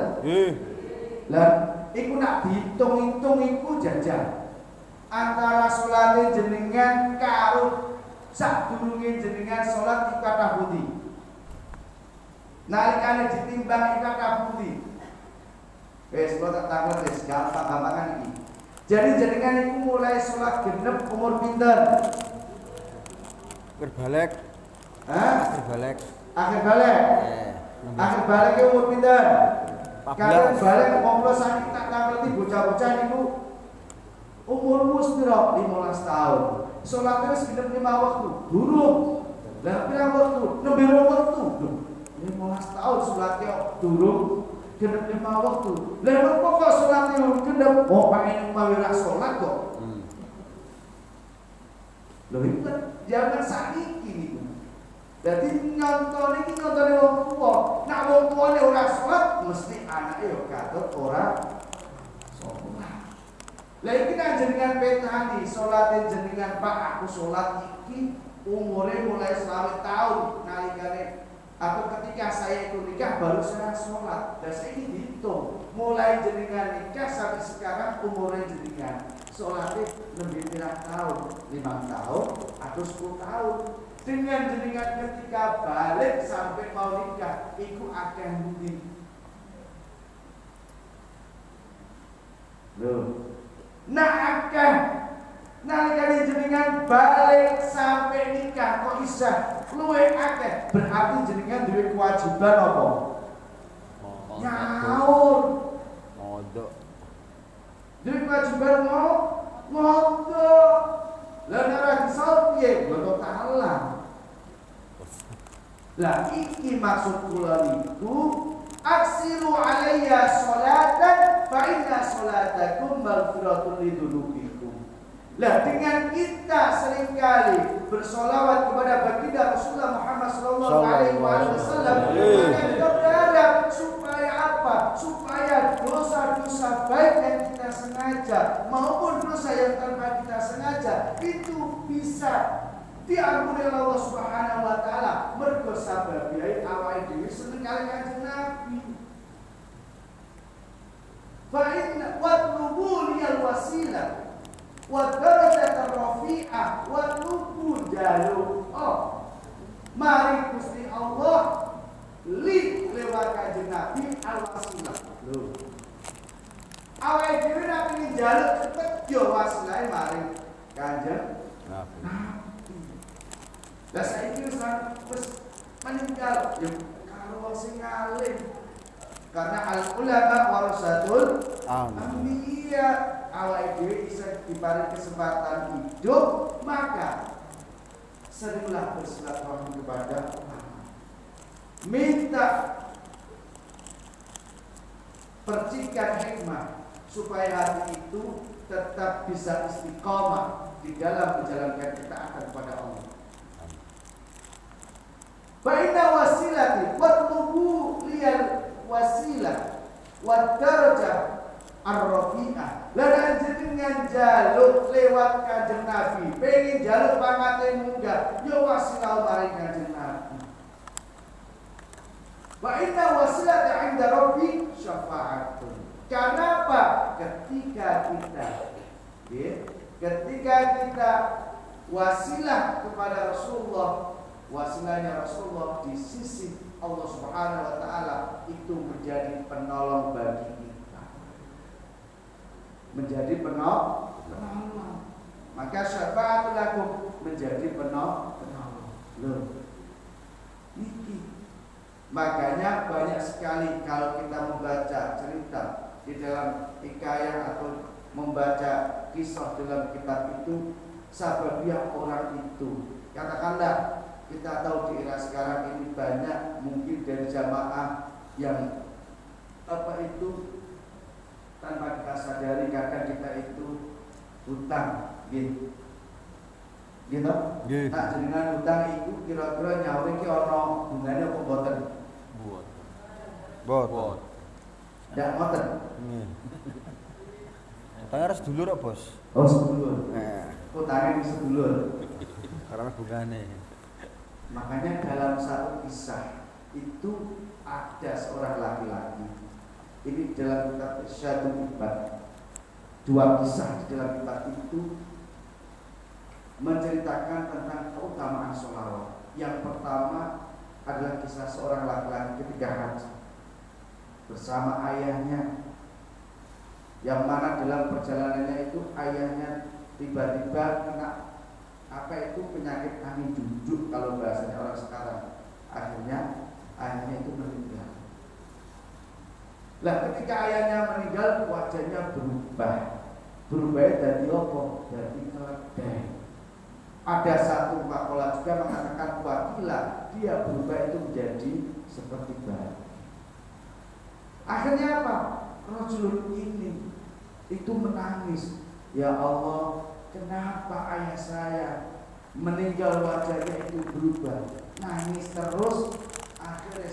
S1: Lah iku nak dihitung-hitung iku jajal. Antara salate jenengan karo sadurunge jenengan salat iku kathah pundi? Nalikane ditimbang iku kathah pundi? Wis kok tak takon wis gampang-gampangan iki. Jadi jenengan iku mulai salat genep umur pinten?
S3: Akhir balik.
S1: Hah?
S3: Akhir balik.
S1: Akhir balik. Akhir balik ke umur pinten?
S3: 14.
S1: Kalau balik ngomong sakit tak ngerti bocah-bocah niku umurmu sepiro 15 tahun. Salatnya wis genep 5 waktu. Durung. Lah pirang waktu? Nembe waktu. 15 tahun salatnya durung genep 5 waktu. Lah kok salatnya genep oh pengen mawira salat kok. Lho itu kan zaman saiki niku. Jadi nonton ini nonton wong tua. Nak wong tuane ora salat, mesti anake yo katut ora salat. Lah iki kan jenengan petani salate jenengan Pak aku salat iki umure mulai 20 tahun nalikane aku ketika saya itu nikah baru saya salat. Dan saya ini dihitung mulai jenengan nikah sampai sekarang umure jenengan salate lebih pirang tahun, 5 tahun atau 10 tahun. Dengan jenengan ketika balik sampai mau nikah iku akeh mudi. Loh. Nah akeh nalikane jenengan balik sampai nikah kok isah luwih akeh. Berarti jenengan duwe kewajiban apa? Nyaur.
S3: Mondok.
S1: Duwe kewajiban mau mondok. Lah nek ora disaut piye? Mondok taala. Lah iki maksud kula niku aksiru alayya sholatan fa inna sholatakum maghfiratun lidunubikum. Lah dengan kita seringkali bersolawat kepada baginda Rasulullah Muhammad sallallahu alaihi wasallam, maka kita berharap supaya apa? Supaya dosa-dosa baik yang kita sengaja maupun dosa yang tanpa kita sengaja itu bisa diampuni oleh Allah Subhanahu wa taala. Mergo sababiai awake dhewe seneng kali Kanjeng Nabi. Fa inna watlubu liyal wasilah wa darajat rafi'ah wa lubu jalu. Oh, mari Gusti Allah li lewat Kanjeng Nabi al wasilah. Lho. Awake dhewe nek pengin njaluk cepet yo wasilahe mari Kanjeng Nabi. Lah saiki wis meninggal ya karo wong sing alim. Karena al ulama warasatul anbiya, awake dhewe bisa diberi kesempatan hidup, maka seringlah bersilaturahmi kepada ulama. Minta percikan hikmah supaya hati itu tetap bisa istiqomah di dalam menjalankan ketaatan kepada Allah. Baina wasilati watlubu liyal wasilah wa darajah ar-rafi'ah. Lan jenengan jaluk lewat Kanjeng Nabi, pengen jaluk pangate munggah, yo wasilah maring Kanjeng Nabi. Wa inna wasilata 'inda rabbi syafa'atun. Kenapa? Ketika kita wasilah kepada Rasulullah, wasilahnya Rasulullah di sisi Allah Subhanahu wa taala itu menjadi penolong bagi kita. Menjadi penolong. Maka syafa'atul lakum menjadi penolong. Loh. Iki. Makanya banyak sekali kalau kita membaca cerita di dalam hikayat atau membaca kisah dalam kitab itu sababiah orang itu. Katakanlah kita tahu di era sekarang ini banyak mungkin dari jamaah yang itu tanpa kita sadari kadang kita itu hutang gitu. Gitu? Nah, jenengan hutang itu kira-kira nyawa iki ana bungane apa mboten?
S3: Bot.
S1: Ndak mboten.
S3: Utangnya harus dulur kok, Bos.
S1: Oh, sedulur.
S3: Nah,
S1: Utangnya sedulur.
S3: karena bungane.
S1: Makanya dalam satu kisah itu ada seorang laki-laki. Ini dalam kitab Syadul Ibad. Dua kisah di dalam kitab itu menceritakan tentang keutamaan sholawat. Yang pertama adalah kisah seorang laki-laki ketika haji bersama ayahnya, yang mana dalam perjalanannya itu ayahnya tiba-tiba kena penyakit angin jujur kalau bahasanya orang sekarang. Akhirnya ayahnya itu meninggal. Lah ketika ayahnya meninggal, wajahnya berubah dari apa? Dari keledai. Ada satu makalah juga mengatakan wakila dia berubah itu menjadi seperti bayi. Akhirnya apa? Rajulun ini itu menangis. Ya Allah, kenapa ayah saya meninggal wajahnya itu berubah? Nangis terus, akhirnya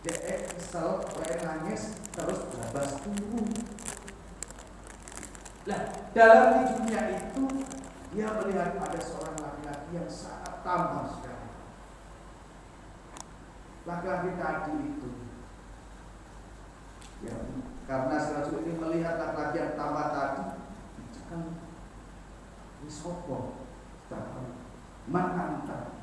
S1: dia kesel, nangis terus babas turun. Nah, dalam hidupnya itu dia melihat ada seorang laki-laki yang sangat tampan sekali. Laki-laki tadi itu, ya, karena Rasul ini melihat laki-laki yang tampan tadi, kan wisopo, man anta.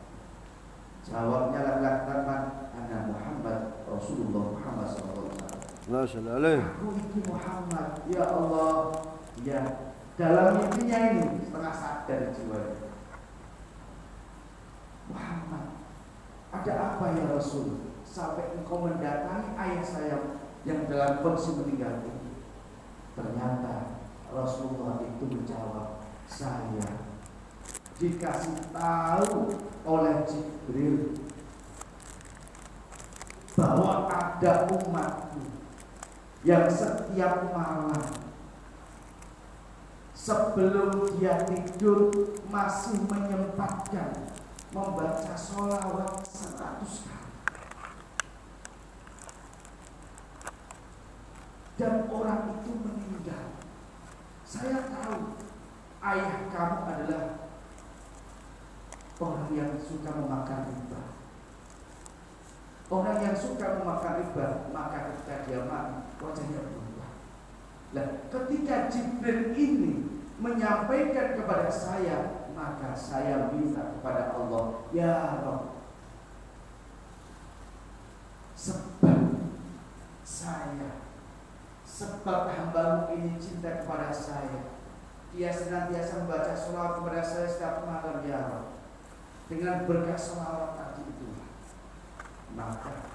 S1: Jawabnya laki-laki tampan, ana Muhammad Rasulullah Muhammad SAW. Aku itu Muhammad, ya Allah, ya. Dalam mimpinya ini setengah sadar jiwa. Muhammad, ada apa ya Rasul? Sampai engkau mendatangi ayah saya yang dalam kondisi meninggal ini. Ternyata Rasulullah itu menjawab, saya dikasih tahu oleh Jibril bahwa ada umatku yang setiap malam sebelum dia tidur masih menyempatkan membaca sholawat 100 kali. Dan orang itu meninggal. Saya tahu ayah kamu adalah orang yang suka memakan riba. Orang yang suka memakan riba, maka ketika dia mati wajahnya berubah. Nah, ketika Jibril ini menyampaikan kepada saya, maka saya minta kepada Allah, ya Rabb, sebab hambamu ini cinta kepada saya, dia senantiasa membaca sholawat kepada saya setiap malam, ya Rabb. Dengan berkah sholawat tadi itu, maka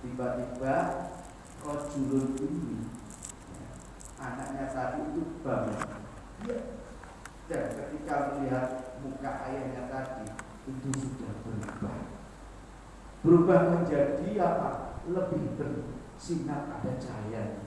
S1: tiba-tiba rajulun ini, anaknya tadi itu bangun. Dan ketika melihat muka ayahnya tadi, itu sudah berubah menjadi apa? Lebih bersinar, ada cahaya.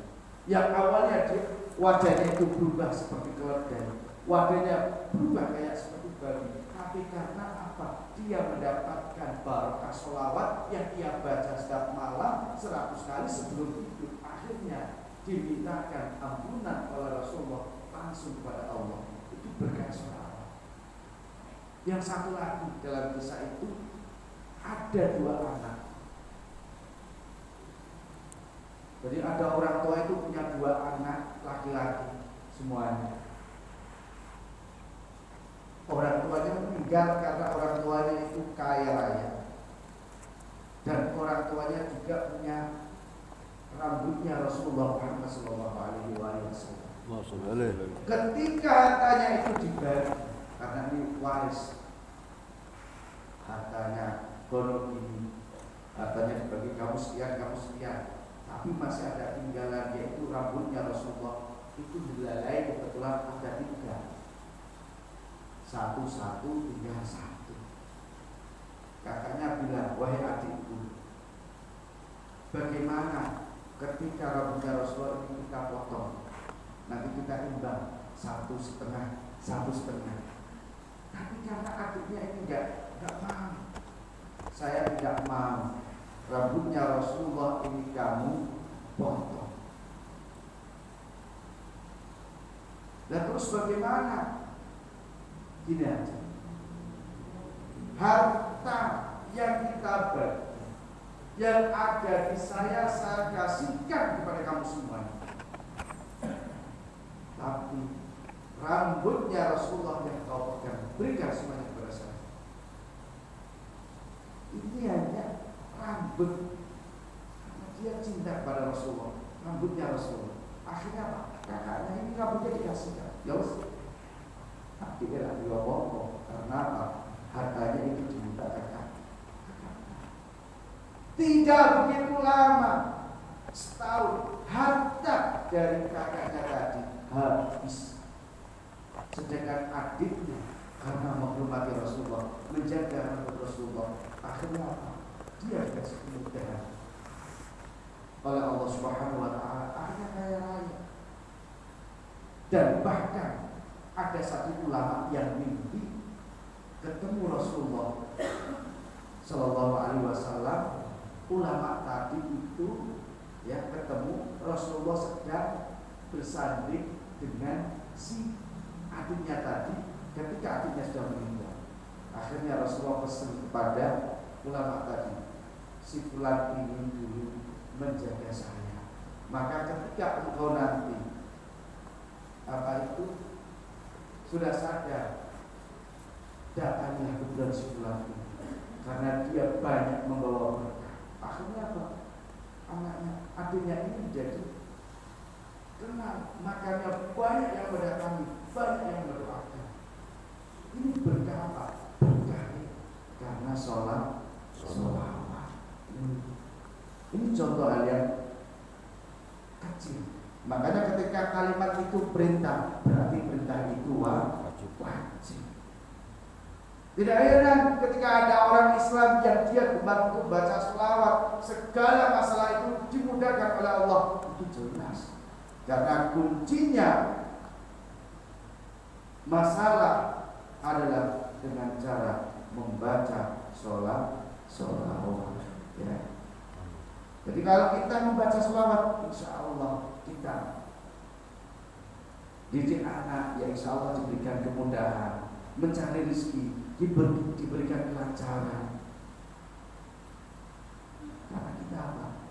S1: Yang awalnya wajahnya itu berubah seperti keledai, wajahnya berubah kayak seperti babi. Tapi karena apa? Dia mendapatkan barokah sholawat yang ia baca setiap malam 100 kali sebelum tidur. Akhirnya dimintakan ampunan oleh Rasulullah langsung kepada Allah. Itu berkat sholawat. Yang satu lagi dalam kisah itu ada 2 anak. Jadi ada orang tua itu punya 2 anak laki-laki semuanya. Orang tuanya meninggal karena orang tuanya itu kaya raya, dan orang tuanya juga punya rambutnya Rasulullah Muhammad SAW. Ketika hartanya itu dibagi, karena ini waris, hartanya kono ini, hartanya dibagi kamu sekian, tapi masih ada tinggalan, yaitu rambutnya Rasulullah itu dilalai. Kebetulan ada 3, satu tinggal 1. Kakaknya bilang, wahai adikku, bagaimana ketika rambutnya Rasulullah ini kita potong, nanti kita imbang 1/2. Tapi karena adiknya ini enggak mau, saya tidak mau rambutnya Rasulullah ini kamu potong. Dan terus bagaimana? Gini aja, harta yang kita bagi, yang ada di saya kasihkan kepada kamu semuanya. Tapi rambutnya Rasulullah yang kau pegang, berikan semuanya kepada saya. Ini hanya rambut, karena dia cinta pada Rasulullah, rambutnya Rasulullah. Akhirnya apa? Kakaknya ini rambutnya dikasihkan. Ya wes, tak dikira apa-apa. Karena apa? Hartanya itu diminta kakak. Tidak begitu lama, setahun, harta dari kakaknya tadi habis. Sedangkan adiknya karena menghormati Rasulullah, menjaga rambut Rasulullah, akhirnya apa? Dia dikasih kemudahan oleh Allah Subhanahu wa Ta'ala, akhirnya kaya raya. Dan bahkan ada satu ulama yang mimpi ketemu Rasulullah Sallallahu Alaihi Wasallam. Ulama tadi itu ya ketemu Rasulullah sedang bersanding dengan si adiknya tadi ketika adiknya sudah meninggal. Akhirnya Rasulullah pesan kepada ulama tadi, si fulan ini dulu menjaga saya, maka ketika engkau nanti apa itu sudah sadar, datangilah kebetulan si fulan ini karena dia banyak membawa berkah. Akhirnya apa? Anaknya, adiknya ini menjadi kenal, makanya banyak yang mendatangi, banyak yang mendoakan. Ini berkah apa? Berkah karena sholat. Ini contoh hal yang kecil. Makanya ketika kalimat itu perintah, berarti perintah itu wajib. Tidak heran ketika ada orang Islam yang dia gemar untuk baca selawat, segala masalah itu dimudahkan oleh Allah. Itu jelas. Karena kuncinya masalah adalah dengan cara membaca sholawat. Ya. Jadi kalau kita membaca sholawat, insya Allah kita didik anak, ya insya Allah diberikan kemudahan, mencari rezeki, diberikan kelancaran. Karena kita apa?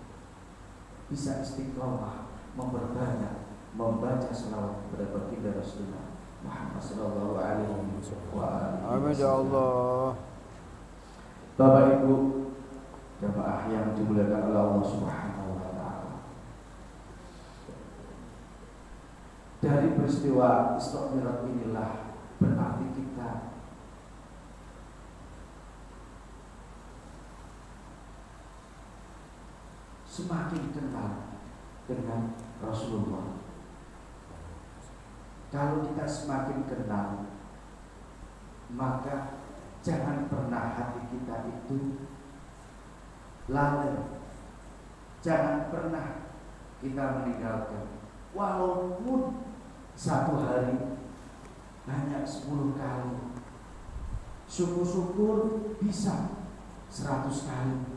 S1: Bisa istiqomah, memperbanyak membaca sholawat kepada baginda Rasulullah Muhammad Sallallahu Alaihi Wasallam.
S3: Amin ya Allah.
S1: Bapak Ibu jamaah yang dimuliakan oleh Allah Subhanahu wa Ta'ala, dari peristiwa Isra Mi'raj inilah berarti kita semakin kenal dengan Rasulullah. Kalau kita semakin kenal, maka jangan pernah hati kita itu lalai. Jangan pernah kita meninggalkan, walaupun satu hari hanya 10 kali. Syukur-syukur bisa 100 kali.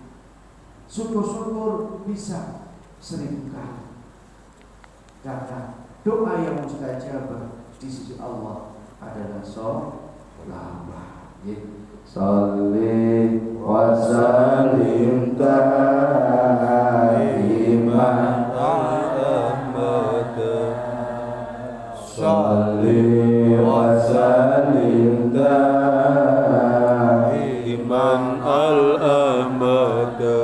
S1: Syukur-syukur bisa 1000 kali. Karena doa yang mustajabah di sisi Allah adalah sholawat. Sholli wa sallim daiman abada. Sholli wa sallim daiman al-abada.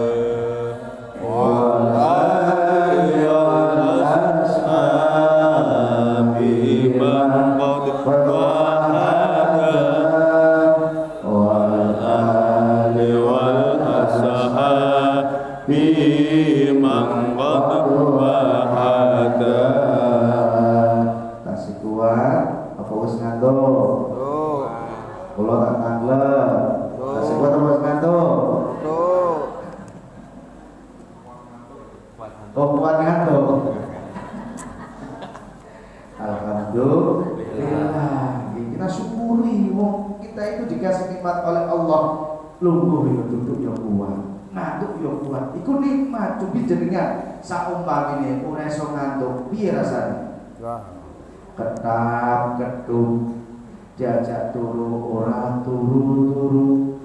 S1: Tasik kuat apa wis ngantuk? Kula tak tanglep. Tasik kuat apa wis ngantuk? Oh, kuat ngantuk. Alhamdulillah. Kita syukuri wong kita itu dikasih nikmat oleh Allah. Lungguh yo duduk yo kuat. Ngantuk yo kuat, iku nikmat. Cobi jenengan saumpamine ora iso ngantuk, piye rasane? Ketap ketuk, diajak turu ora turu-turu,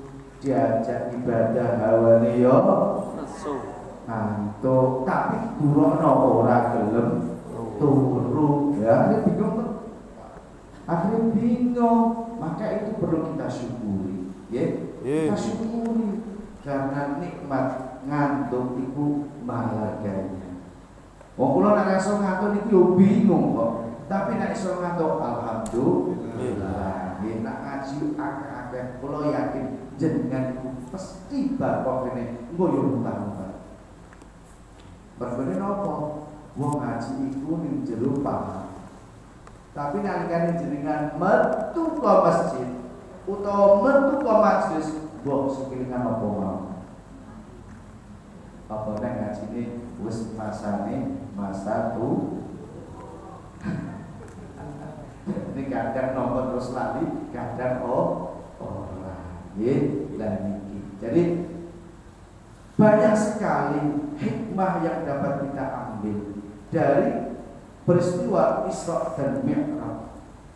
S1: diajak ibadah hawane yo
S2: Nesu.
S1: ngantuk, tapi gurono ora gelem turu. Ya, akhirnya bingung. Maka itu perlu kita syukuri, ya. Kita syukuri karena nikmat ngantuk itu mahalaganya. Wong kula nek iso ngantuk niku yo bingung kok. Tapi nek iso ngantuk alhamdulillah. Yen nak ngaji akeh-akeh kula yakin jenengan iku pasti bakal kene engko yo utang-utang. Berbeda napa? Wong ngaji iku ning jero paham. Tapi nalikane jenengan metu ke masjid utawa metu ke majelis, mbok sekelingan apa mau? Apa nek ngajine wis masane masa tu. Ini kadang nomor terus lali, kadang ora. Nggih, lah niki. Jadi banyak sekali hikmah yang dapat kita ambil dari peristiwa Isra dan Mi'raj.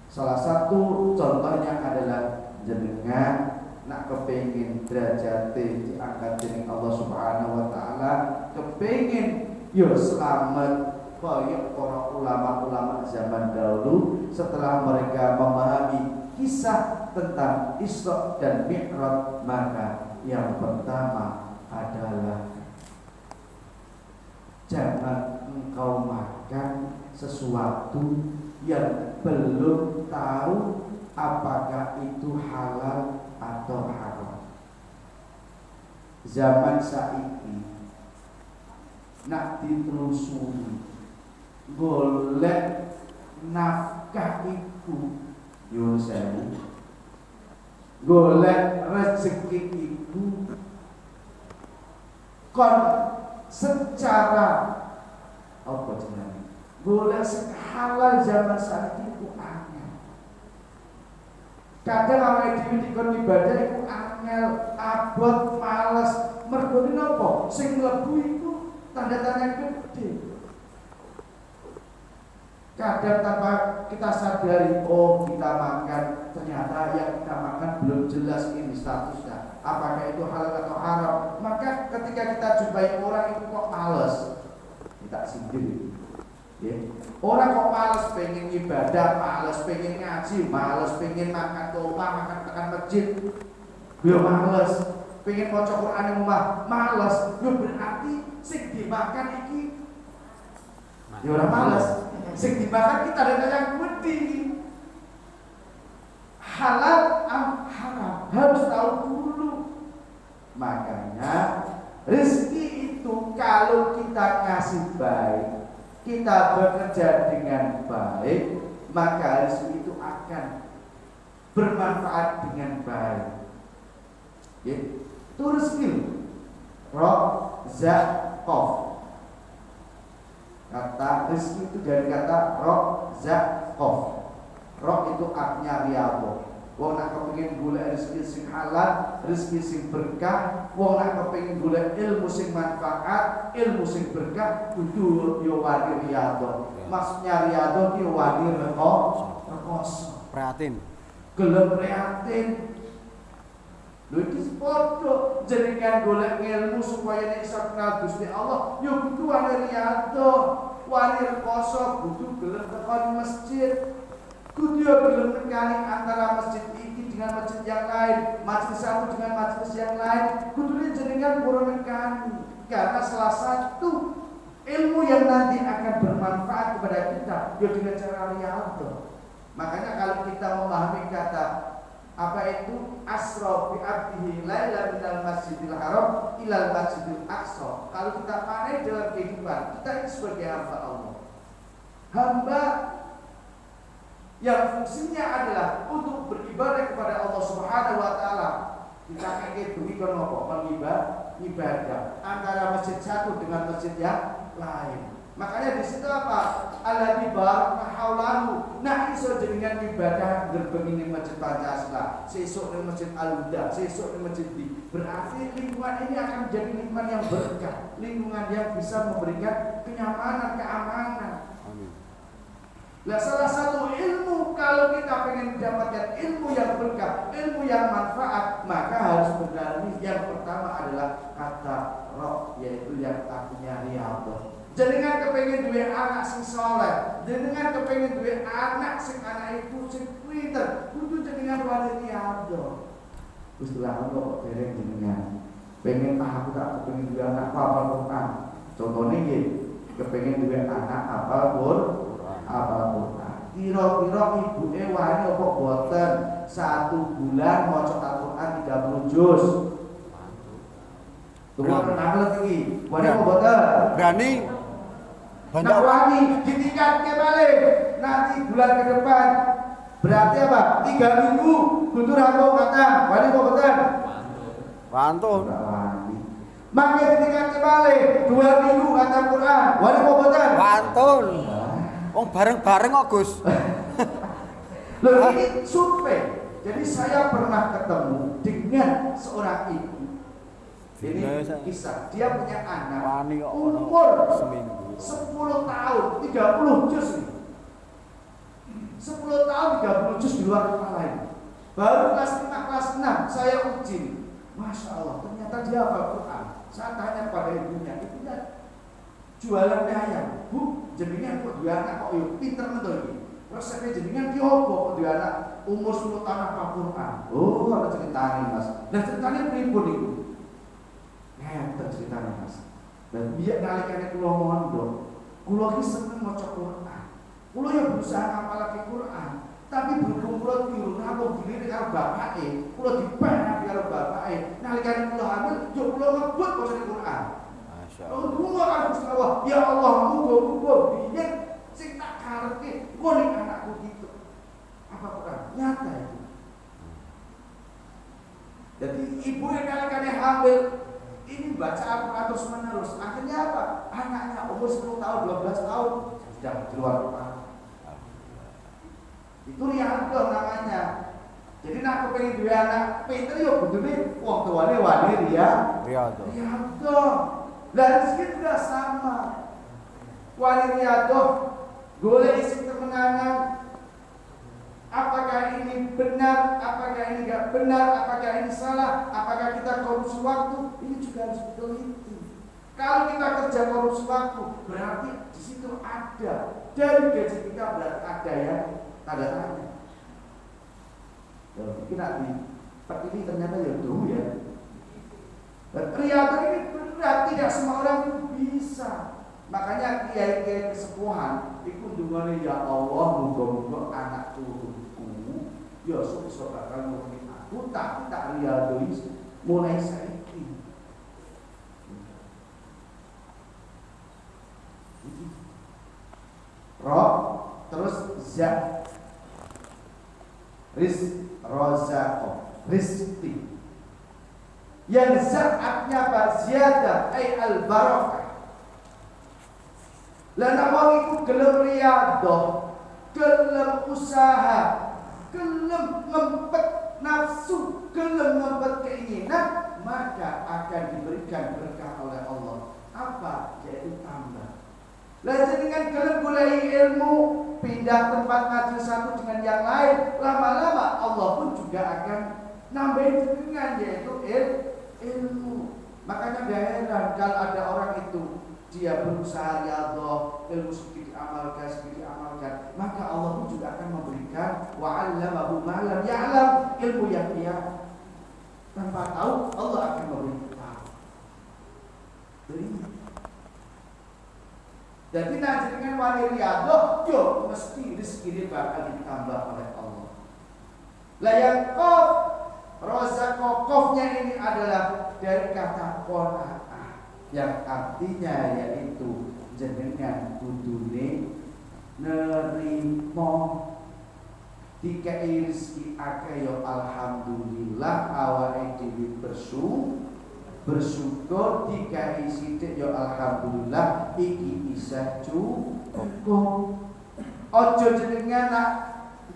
S1: Salah satu contohnya adalah jenengan nak kepengin derajate diangkat dening Allah Subhanahu wa taala, kepengin yo selamat kaya para ulama-ulama zaman dahulu setelah mereka memahami kisah tentang Isra dan Mi'raj, maka yang pertama adalah jangan engkau makan sesuatu yang belum tahu apakah itu halal atau haram. Zaman saiki nak ditelusuri golek nafkah iku yo sewu, golek rezeki iku kon secara apa jenenge golek halal zaman saiki iku angel. Kadang awake dhewe dikon ibadah iku angel, abot, males. Mergo napa? Sing mlebu iku tanda-tanda gede. Kadang tanpa kita sadari, oh kita makan, ternyata yang kita makan belum jelas ini statusnya, apakah itu halal atau haram. Maka ketika kita jumpai orang itu kok males, kita sindir. Ya. Orang kok males pengen ibadah, males pengen ngaji, males pengen makan doa, makan tekan masjid, belum males. Pengen maca Quran yang rumah, males. Yo berarti sing dimakan iki ya ora males. Sing dimakan kita ada yang gede. Halal am haram harus tahu dulu. Makanya rezeki itu kalau kita kasih baik, kita bekerja dengan baik, maka rezeki itu akan bermanfaat dengan baik. Ya, itu rezeki. Razaqof. Kata rezeki itu dari kata razaqof. Roh itu artinya riyadhah. Wong nak kepengin golek rezeki sing halal, rezeki sing berkah, wong nak kepengin golek ilmu sing manfaat, ilmu sing berkah, kudu yo wani riyadhah. Maksudnya riyadhah ki wani rekoso.
S3: Prihatin.
S1: Gelem prihatin. Lho iki padha jenengan golek ilmu supaya nek iso kenal Gusti Allah, yo kudu wani riyadhah, wani rekoso, kudu gelem tekan masjid. Kudu belum nekani antara masjid ini dengan masjid yang lain, majelis satu dengan majelis yang lain. Kudu jenengan kurang nekani, karena salah satu ilmu yang nanti akan bermanfaat kepada kita ya dengan cara riyadhah. Makanya kalau kita memahami kata apa itu asra bi abdihi laila minal masjidil haram ilal masjidil aqsa, kalau kita pakai dalam kehidupan kita ini sebagai hamba Allah, hamba yang fungsinya adalah untuk beribadah kepada Allah Subhanahu wa taala. Kita kaget begitu nopo ibadah antara masjid satu dengan masjid yang lain. Makanya di situ apa? Alladzi barakna haulahu. Nah, iso jenengan ibadah gerbeng ini masjid Pancasila, sesuk di masjid Al-Huda, sesuk di masjid di. Berarti lingkungan ini akan menjadi lingkungan yang berkah, lingkungan yang bisa memberikan kenyamanan, keamanan. Nah, salah satu ilmu kalau kita pengen mendapatkan ilmu yang berkah, ilmu yang manfaat, maka harus mendalami. Yang pertama adalah kata roh, yaitu yang artinya riyadhah. Jenengan kepengen duwe anak sing saleh, jenengan kepengen duwe anak sing anak ibu sing pinter, kudu jenengan wani riyadhah. Gusti Allah kok dereng jenengan. Pengen aku tak kepengen duwe anak hafal Quran. Contohnya nggih, kepengen duwe anak hafal Quran. Kira-kira ibuke wani apa boten 1 bulan maca Al-Qur'an 30 juz. Tunggu nanglet iki. Wani apa boten?
S3: Berani.
S1: Nah wani ditingkatke balik. Nanti bulan ke depan berarti apa? 3 minggu kudu rampung kata. Wani apa boten?
S3: Pantun.
S1: Wani. Mangke ditingkatke balik 2 minggu kata Quran. Wani apa boten?
S3: Pantun. Wong bareng-bareng kok, Gus.
S1: Loh ini survei. Jadi saya pernah ketemu dengan seorang ibu. Ini kisah. Dia punya anak
S3: Wani kok
S1: umur
S3: seminggu.
S1: 10 tahun, 30 juz nih. 10 tahun 30 juz di luar kepala ini. Baru kelas 5, kelas 6 saya uji. Masya Allah, ternyata dia hafal Quran. Saya tanya pada ibunya, jualan ayam, Bu, jenengan kok dua anak kok yo pinter mentul iki. Resepnya jenengan ki opo kok dua anak umur 10 tahun hafal Quran. Oh, ada ceritanya Mas. Nah, ceritanya pripun iku? Ngeten ceritanya Mas. Dan biar nalikane kula mondok, kula ki seneng maca Quran. Kula yo berusaha ngapalake Quran, tapi berhubung kula tiru nabung diri karo bapake, kula dipenak karo bapake. Nalikane kula hamil, yo kula ngebut maca Quran. Dungo kan Gusti Allah, ya Allah, muga-muga biyen sing tak karepe ngono anakku gitu. Apa Quran? Nyata itu. Jadi ibu yang kali-kali hamil ini baca Al-Quran terus menerus. Akhirnya apa? Anaknya umur 10 tahun, 12 tahun sudah di luar kepala. Itu riyadhah namanya. Jadi nak kepengen duwe anak pinter yo kudune wong tuane wani riyadhah. Lah rezeki juga sama. Wali riyadhah golek isi kemenangan. Apakah ini benar, apakah ini enggak benar, apakah ini salah, apakah kita korupsi waktu, ini juga harus diteliti. Kalau kita kerja korupsi waktu, berarti di situ ada dari gaji kita berarti ada ya tanda tanya. Mungkin nanti seperti ini ternyata ya dulu ya. Dan riyadhah ini berat, tidak semua orang itu bisa. Makanya kiai-kiai kesepuhan iku ndungane ya Allah muga-muga anak turunku ya sukses bakal nuruti aku tapi tak riyadhoi mulai saiki. Roh terus za rozaqo rizki. Yang zakatnya apa? Ziyadah ay al-barakah. Lah nek wong iku gelem riyadhah, gelem usaha, gelem ngempet nafsu, gelem ngempet keinginan, maka akan diberikan berkah oleh Allah. Apa? Yaitu tambah. Lah jenengan gelem golek ilmu, pindah tempat ngaji satu dengan yang lain, lama-lama Allah pun juga akan nambahin jenengan yaitu ilmu. Makanya gak heran kalau ada orang itu dia berusaha riyadhah, ilmu sedikit diamalkan, maka Allah pun juga akan memberikan wa'allamahu ma lam ya'lam, ilmu yang dia tanpa tahu Allah akan memberikan. Jadi nanti dengan wali riyadhah, yo mesti rezeki bakal ditambah oleh Allah. Lah yang rozaqofnya ini adalah dari kata qanaah yang artinya yaitu jenengan kudune nerimo dikai rezeki akeh yo alhamdulillah awake dhewe bersyukur dikai sithik yo alhamdulillah iki bisa cukup. Ojo jenengan nak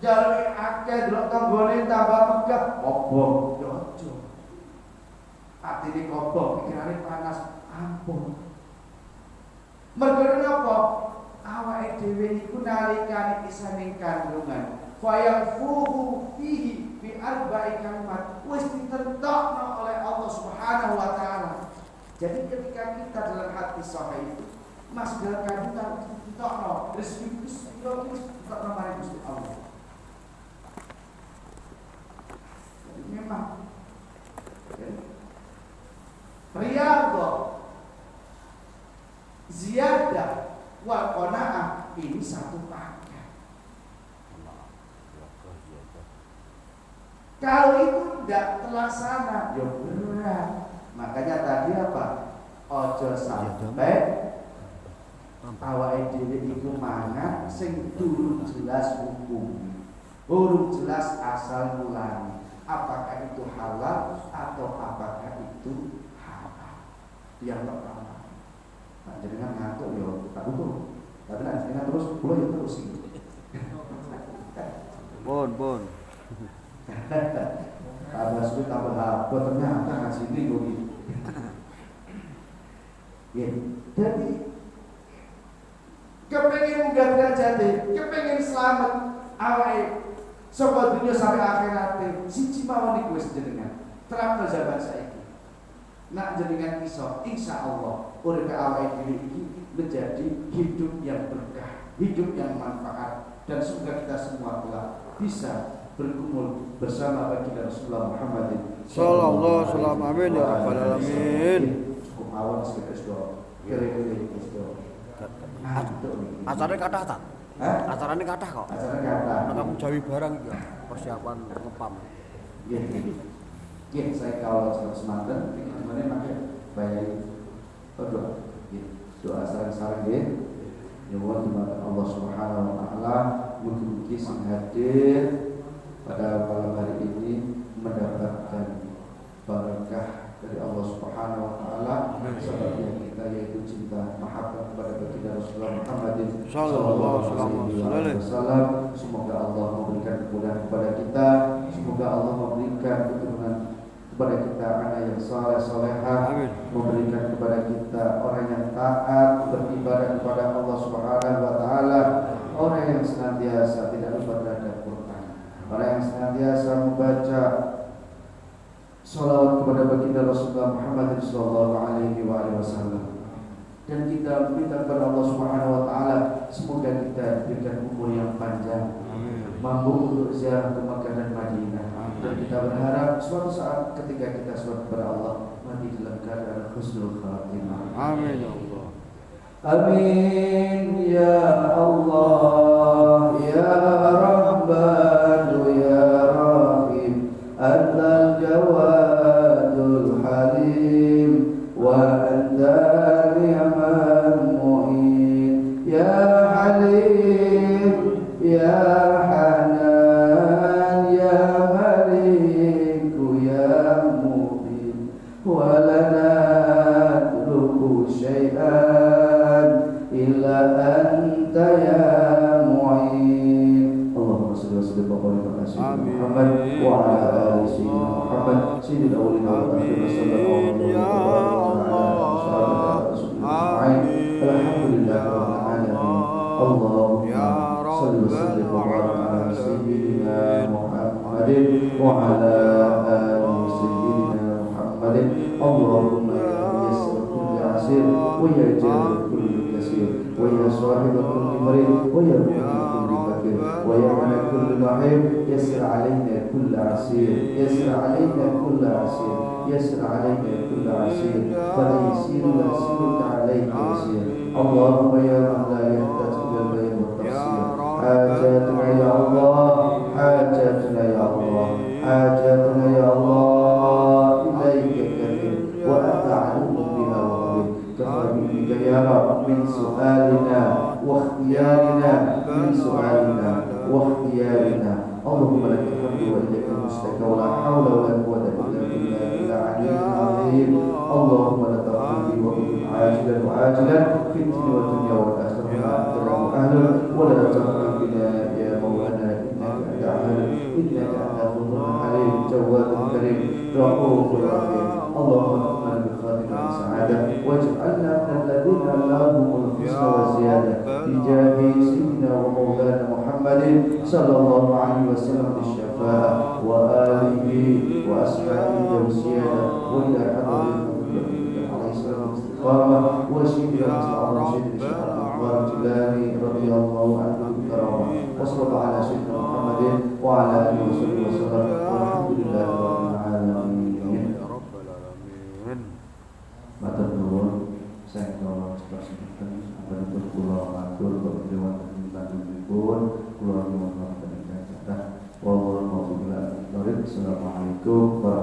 S1: jaluk akeh delok tanggane tambah megah obong yo ojo. Atine kobong pikirane panas ampun. Mergo napa? Awake dhewe iku nalikane isa ning kandungan fayanfuhu fihi bi arba'i kalimat wis ditentokno oleh Allah Subhanahu wa taala. Jadi ketika kita dalam hati sahih itu masdar kalimat ditentokno rezeki Gusti ditentokno mari Gusti Allah. Jadi memang riyadhah ziyadah wal qanaah ini satu paket. Kalau itu tidak terlaksana, ya berat. Makanya tadi apa? Ojo sampai awake dhewe iku mangan sing durung jelas hukum. Durung jelas asal mulane. Apakah itu halal atau apakah itu haram? Yang pertama. Nah, jenengan ngantuk yo tak hukum. Tapi nek jenengan terus kula yo terus iki.
S3: Bon.
S1: Tambah sulit tambah apa ternyata ngasih ini gue gitu. Ya, jadi kepengen munggah derajate, kepengen selamat awake saka dunia sampai akhirat. Siji mawon iku wis jenengan. Terapno zaman saiki. Nak jenengan iso insyaallah urip awake dhewe iki menjadi hidup yang berkah, hidup yang manfaat dan semoga kita semua kelak bisa berkumpul bersama baginda Rasulullah Muhammad
S3: sallallahu alaihi wasallam. Amin ya rabbal alamin.
S1: Cukup awan sekitar doa. Kira-kira doa.
S3: Acarane kathah ta? Acarane kathah kok.
S1: Acarane kathah.
S3: Nek kamu jawi barang ya persiapan ngepam.
S1: Nggih, saya kalau semanten iki dimana pakai bayar doa. Doa sareng-sareng nggih. Nyuwun dumateng Allah Subhanahu wa taala mugi-mugi sing hadir pada malam hari ini mendapatkan barakah dari Allah Subhanahu wa taala seperti yang kita yaitu cinta mahabbah kepada baginda Rasulullah Muhammad sallallahu alaihi wasallam. Semoga Allah memberikan kemudahan kepada kita, semoga Allah memberikan keturunan kepada kita anak yang saleh salehah, memberikan kepada kita orang yang taat beribadah kepada Allah Subhanahu wa taala, orang yang senantiasa tidak lupa terhadap Quran, orang yang senantiasa membaca salawat kepada baginda Rasulullah Muhammad sallallahu alaihi wasallam. Dan kita minta kepada Allah Subhanahu wa taala semoga kita diberikan umur yang panjang, mampu untuk ziarah ke Makkah dan Madinah. Dan kita berharap suatu saat ketika kita sholat kepada Allah mati dalam keadaan husnul khatimah. Amin ya Allah. Amin ya Allah ya Rahman ya Rahim Antal Jawadul Halim wa anta ni'mal mu'in ya Halim ya Hanan ya Maliku ya Mubin wa lana natruku syai'an illa anta ya mu'in. Allahumma salli wa sallim wa barik ala sayyidina Muhammad wa ala ali sayyidina Muhammad sayyidil awwalin wal akhirin sallallahu alaihi wa sallam. Alhamdulillah rabbil alamin. Allahumma salli wa sallim wa barik ala sayyidina Muhammadin wa ala ali sayyidina Muhammadin. Allahumma ya yassir kulli asir wa ya jalil kulli yasir wa ya sahib kulli marid wa ya kulli fakir wa ya ala kulli mahib yassir alaina kulli asir yassir alaina kulli asir yassir alaina kulli asir fa yassir yasiruka alaika yasir. Allahumma ya man la yahtaju ila al-bayan wa tafsir hajatuna ya Allah hajatuna ya Allah hajatuna ya Allah ilaika kathir wa anta alimun biha wa khabir kafa bika ya Rabb min su'alina wa ikhtiyarina min su'alina wa ikhtiyarina. Allahumma lakal hamdu wa ilaikal mustaka wa la hawla wa la quwwata illa billahil aliyyil azim. Allahumma la taqdi wa bihi ajilan wa ajilan fid dunya wal akhirah ma anta ahlun wa la taqdi bina ya maulana innaka anta ahlun innaka anta ghafurun halim jawadun karim rahufur rahim. Allahumma bi khatimati sa'adah waj'alna min alladhina lahumul husna wa ziyadah bi jahi sayyidina wa maulana Muhammad Muhammadin sallallahu alaihi wasallam bisyafa'ah wa alihi wa ashabihi wa siyada wa ila hadratin alaihi salam istiqamah wa syidra sallallahu alaihi wasallam wa jilani radhiyallahu anhu karamah wa sallallahu ala sayyidina Muhammadin wa ala alihi wa sallam walhamdulillahi rabbil alamin. Matur nuwun saya kalau sebutkan agar berpulau matur berdewan pun pulau nyuwun wonten ing Jakarta. Assalamualaikum warahmatullahi